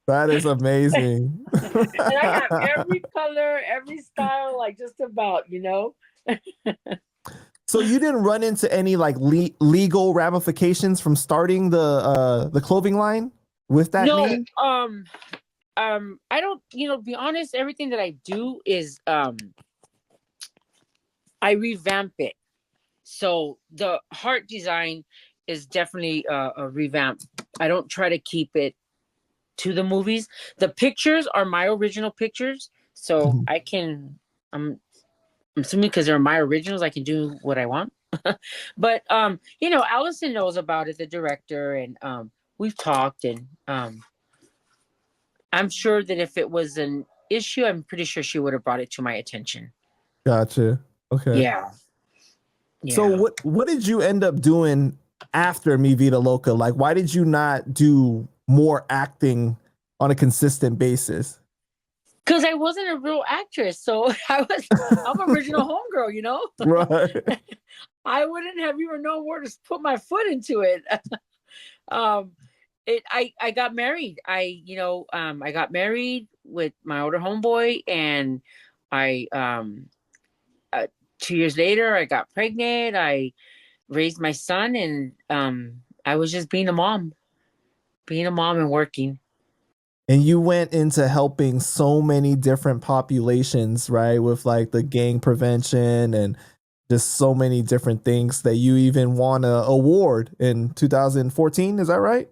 That is amazing. And I have every color, every style, like just about, So you didn't run into any like legal ramifications from starting the clothing line with that No, name? I don't, be honest, everything that I do is I revamp it. So the heart design is definitely a revamp. I don't try to keep it to the movies. The pictures are my original pictures, so Mhm. I'm assuming because they're my originals, I can do what I want. But Allison knows about it, the director, and we've talked, and I'm sure that if it was an issue, I'm pretty sure she would have brought it to my attention. Gotcha. Okay. Yeah. So Yeah. what did you end up doing after Mi Vida Loca? Like, why did you not do more acting on a consistent basis? Because I wasn't a real actress, so I'm original homegirl. Right. I wouldn't have even known where to put my foot into it. um, I got married. I got married with my older homeboy, and I 2 years later I got pregnant. I raised my son, and I was just being a mom and working. And you went into helping so many different populations, right? With like the gang prevention and just so many different things that you even won a award in 2014. Is that right?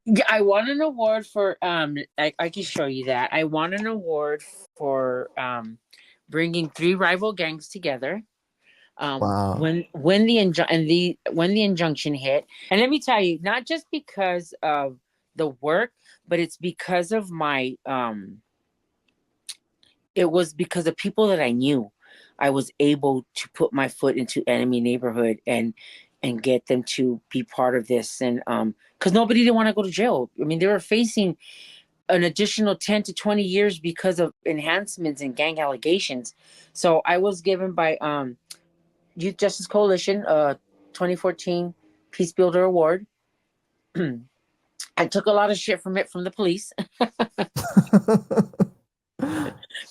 Yeah, I won an award for I can show you that. I won an award for bringing three rival gangs together. Wow. When the injunction hit, and let me tell you, not just because of the work, but it's because of my it was because of people that I knew. I was able to put my foot into enemy neighborhood and get them to be part of this, and because nobody didn't want to go to jail. I mean, they were facing an additional 10 to 20 years because of enhancements and gang allegations. So I was given by Youth Justice Coalition 2014 Peace Builder Award. I took a lot of shit from the police.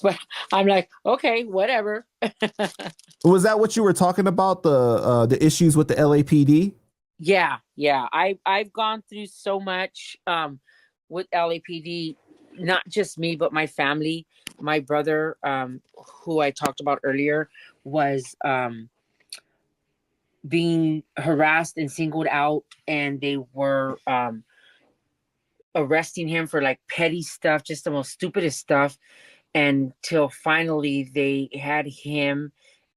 But I'm like, okay, whatever. Was that what you were talking about, the issues with the LAPD? Yeah, yeah. I've gone through so much with LAPD, not just me, but my family. My brother, who I talked about earlier, was being harassed and singled out, and they were arresting him for like petty stuff, just the most stupidest stuff, until finally they had him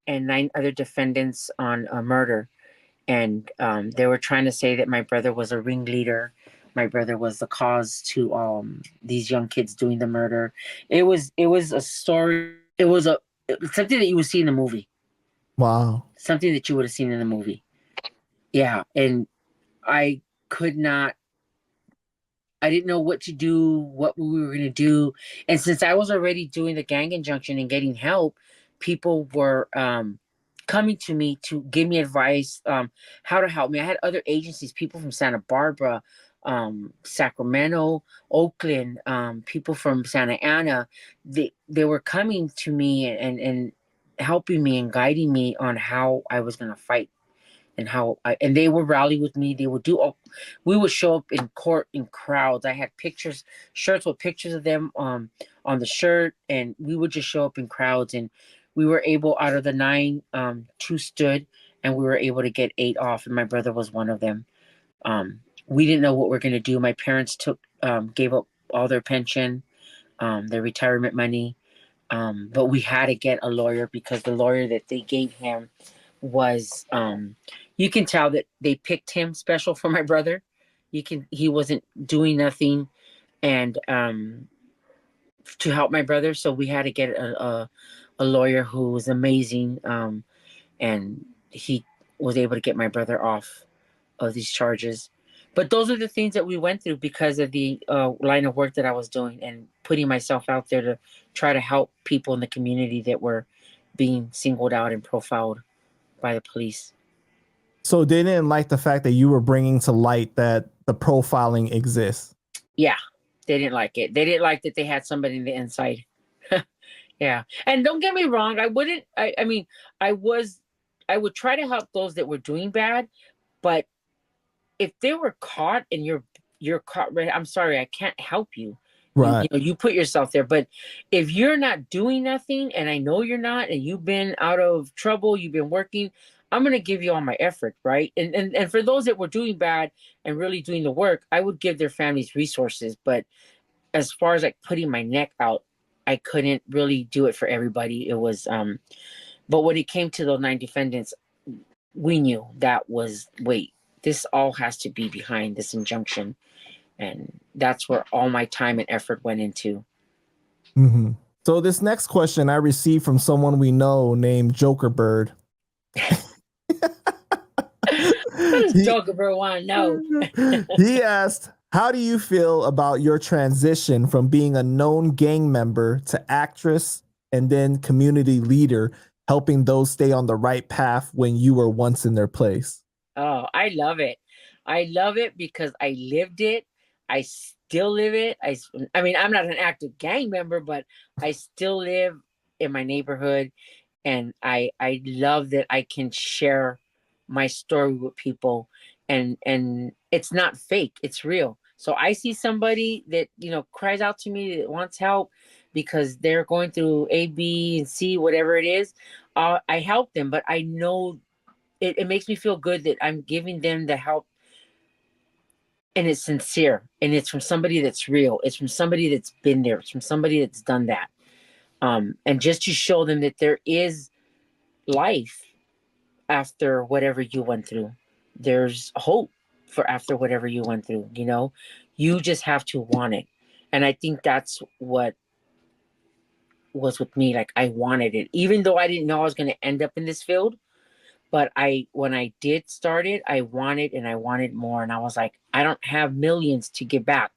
and 9 other defendants on a murder. And they were trying to say that my brother was a ringleader. My brother was the cause to these young kids doing the murder. It was a story. Something that you would see in the movie. Wow. Something that you would have seen in the movie. Yeah, and I could not. I didn't know what to do, what we were going to do. And since I was already doing the gang injunction and getting help, people were coming to me to give me advice, how to help me. I had other agencies, people from Santa Barbara, Sacramento, Oakland, people from Santa Ana. They were coming to me and helping me and guiding me on how I was going to fight, and they would rally with me. We would show up in court in crowds. I had shirts with pictures of them on the shirt, and we would just show up in crowds. And we were able, out of the 9, 2 stood, and we were able to get 8 off, and my brother was one of them. We didn't know what we are gonna do. My parents gave up all their pension, their retirement money, but we had to get a lawyer because the lawyer that they gave him was you can tell that they picked him special for my brother. He wasn't doing nothing and to help my brother, so we had to get a lawyer who was amazing, and he was able to get my brother off of these charges. But those are the things that we went through because of the line of work that I was doing and putting myself out there to try to help people in the community that were being singled out and profiled by the police. So they didn't like the fact that you were bringing to light that the profiling exists. Yeah, they didn't like it. They didn't like that they had somebody in the inside. Yeah. And don't get me wrong, I wouldn't I mean, I was I would try to help those that were doing bad, but if they were caught and you're caught right, I'm sorry, I can't help you. You Right. know, you put yourself there. But if you're not doing nothing, and I know you're not, and you've been out of trouble, you've been working, I'm gonna give you all my effort, right? And for those that were doing bad and really doing the work, I would give their families resources. But as far as like putting my neck out, I couldn't really do it for everybody. It was but when it came to those 9 defendants, we knew that was wait, this all has to be behind this injunction. And that's where all my time and effort went into. Mm-hmm. So this next question I received from someone we know named Joker Bird. What does Joker Bird want to know? He asked, how do you feel about your transition from being a known gang member to actress and then community leader, helping those stay on the right path when you were once in their place? Oh, I love it. I love it because I lived it. I still live it. I mean, I'm not an active gang member, but I still live in my neighborhood, and I love that I can share my story with people, and it's not fake, it's real. So I see somebody that, you know, cries out to me that wants help because they're going through A, B, and C, whatever it is. I help them, but I know it makes me feel good that I'm giving them the help, and it's sincere, and it's from somebody that's real. It's from somebody that's been there. It's from somebody that's done that. And just to show them that there is life after whatever you went through. There's hope for after whatever you went through, you know? You just have to want it. And I think that's what was with me. Like, I wanted it. Even though I didn't know I was going to end up in this field, but when I did start it, I wanted, and I wanted more. And I was like, I don't have millions to give back,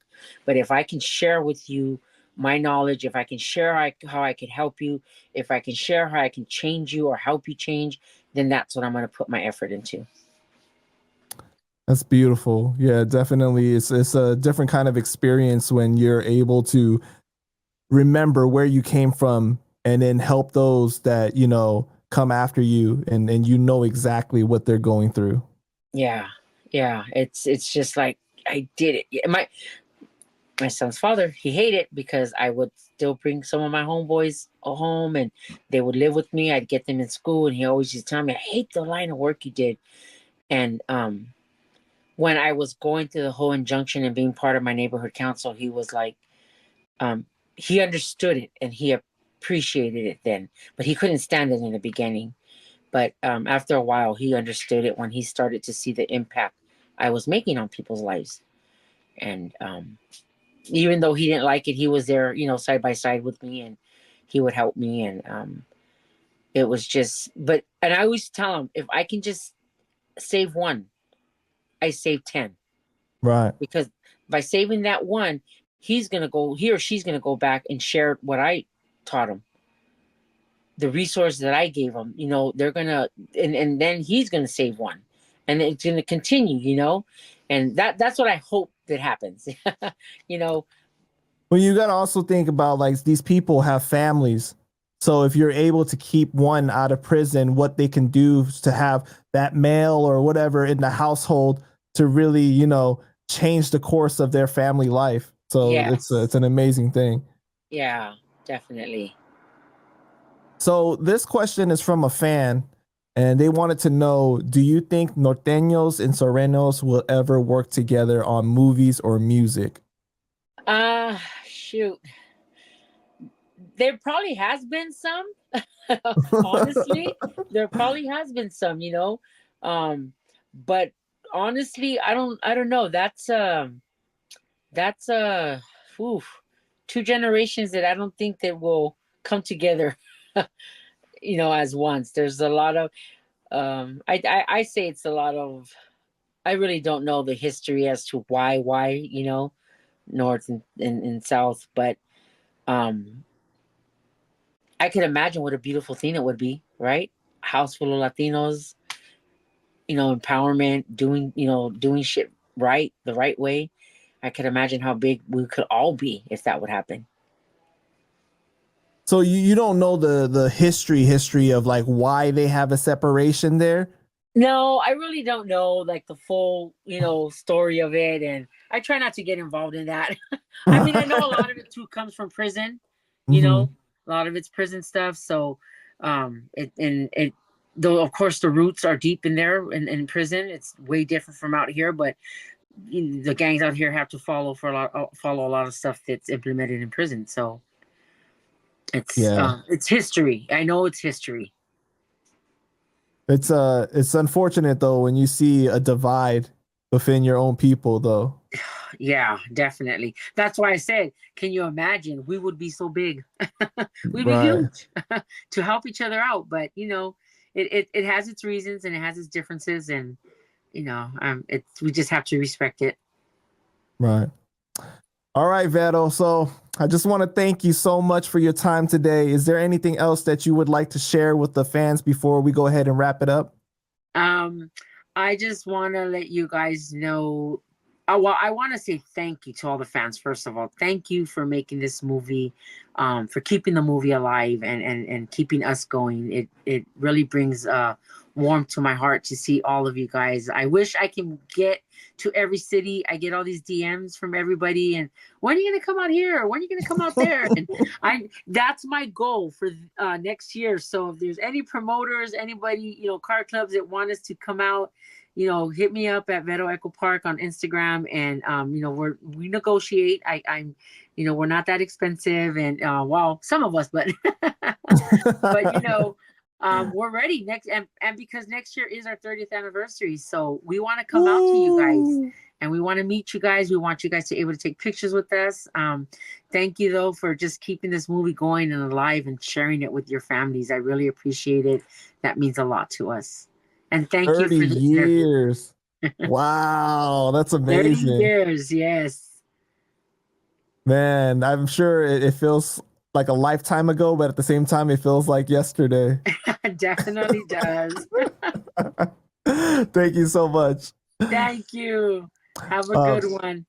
but if I can share with you my knowledge, if I can share how I can help you, if I can share how I can change you or help you change, then that's what I'm going to put my effort into. That's beautiful. Yeah, definitely. It's a different kind of experience when you're able to remember where you came from and then help those that, you know, come after you, and you know exactly what they're going through. Yeah. Yeah. It's just like I did it. Yeah, my son's father, he hated it because I would still bring some of my homeboys home, and they would live with me. I'd get them in school, and he always used to tell me, I hate the line of work you did. And when I was going through the whole injunction and being part of my neighborhood council, he was like, um, he understood it and he appreciated it then, but he couldn't stand it in the beginning. But after a while, he understood it when he started to see the impact I was making on people's lives. And even though he didn't like it, he was there, you know, side by side with me, and he would help me. And it was just, and I always tell him, if I can just save one, I save 10. Right. Because by saving that one, he or she's gonna go back and share what I taught him, the resources that I gave him. You know, they're gonna, and then he's gonna save one, and it's gonna continue. You know, and that's what I hope that happens. You know. Well, you got to also think about, like, these people have families. So if you're able to keep one out of prison, what they can do to have that male or whatever in the household to really, you know, change the course of their family life. So it's Yes. an amazing thing. Yeah, definitely. So this question is from a fan, and they wanted to know, do you think norteños and serenos will ever work together on movies or music? Shoot. There probably has been some. Honestly, there probably has been some, you know. But honestly, I don't know. That's oof, 2 generations that I don't think that will come together, you know, as once. There's a lot of I say it's a lot of, I really don't know the history as to why, you know, north and south, but um I could imagine what a beautiful thing it would be, right? House full of Latinos, empowerment, doing shit right, the right way. I could imagine how big we could all be if that would happen. So you don't know the history of like why they have a separation there? No, I really don't know like the full, story of it, and I try not to get involved in that. I mean, I know a lot of it too comes from prison, Hmm. a lot of it's prison stuff. So, it though of course the roots are deep in there in prison. It's way different from out here, but the gangs out here have to follow a lot of stuff that's implemented in prison. So Yeah. it's history. I know it's history. It's unfortunate though when you see a divide within your own people though. Yeah, definitely. That's why I said, can you imagine? We would be so big. We'd be Right. huge to help each other out. But it has its reasons and it has its differences, and we just have to respect it. Right. All right, Vero. So I just want to thank you so much for your time today. Is there anything else that you would like to share with the fans before we go ahead and wrap it up? I just want to let you guys know. Well, I want to say thank you to all the fans. First of all, thank you for making this movie, for keeping the movie alive and keeping us going. It really brings warmth to my heart to see all of you guys. I wish I can get to every city. I get all these DMs from everybody, and when are you gonna come out here? When are you gonna come out there? And that's my goal for next year. So if there's any promoters, anybody, car clubs that want us to come out, hit me up at Vedo Echo Park on Instagram, and we negotiate. I'm we're not that expensive, and well, some of us, but but we're ready next, and because next year is our 30th anniversary, so we want to come out to you guys, and we want to meet you guys. We want you guys to be able to take pictures with us. Thank you though for just keeping this movie going and alive and sharing it with your families. I really appreciate it. That means a lot to us. And thank you 30 for the interview. years. Wow, that's 30 amazing. years, yes. Man, I'm sure it feels like a lifetime ago, but at the same time, it feels like yesterday. Definitely does. Thank you so much. Thank you. Have a good one.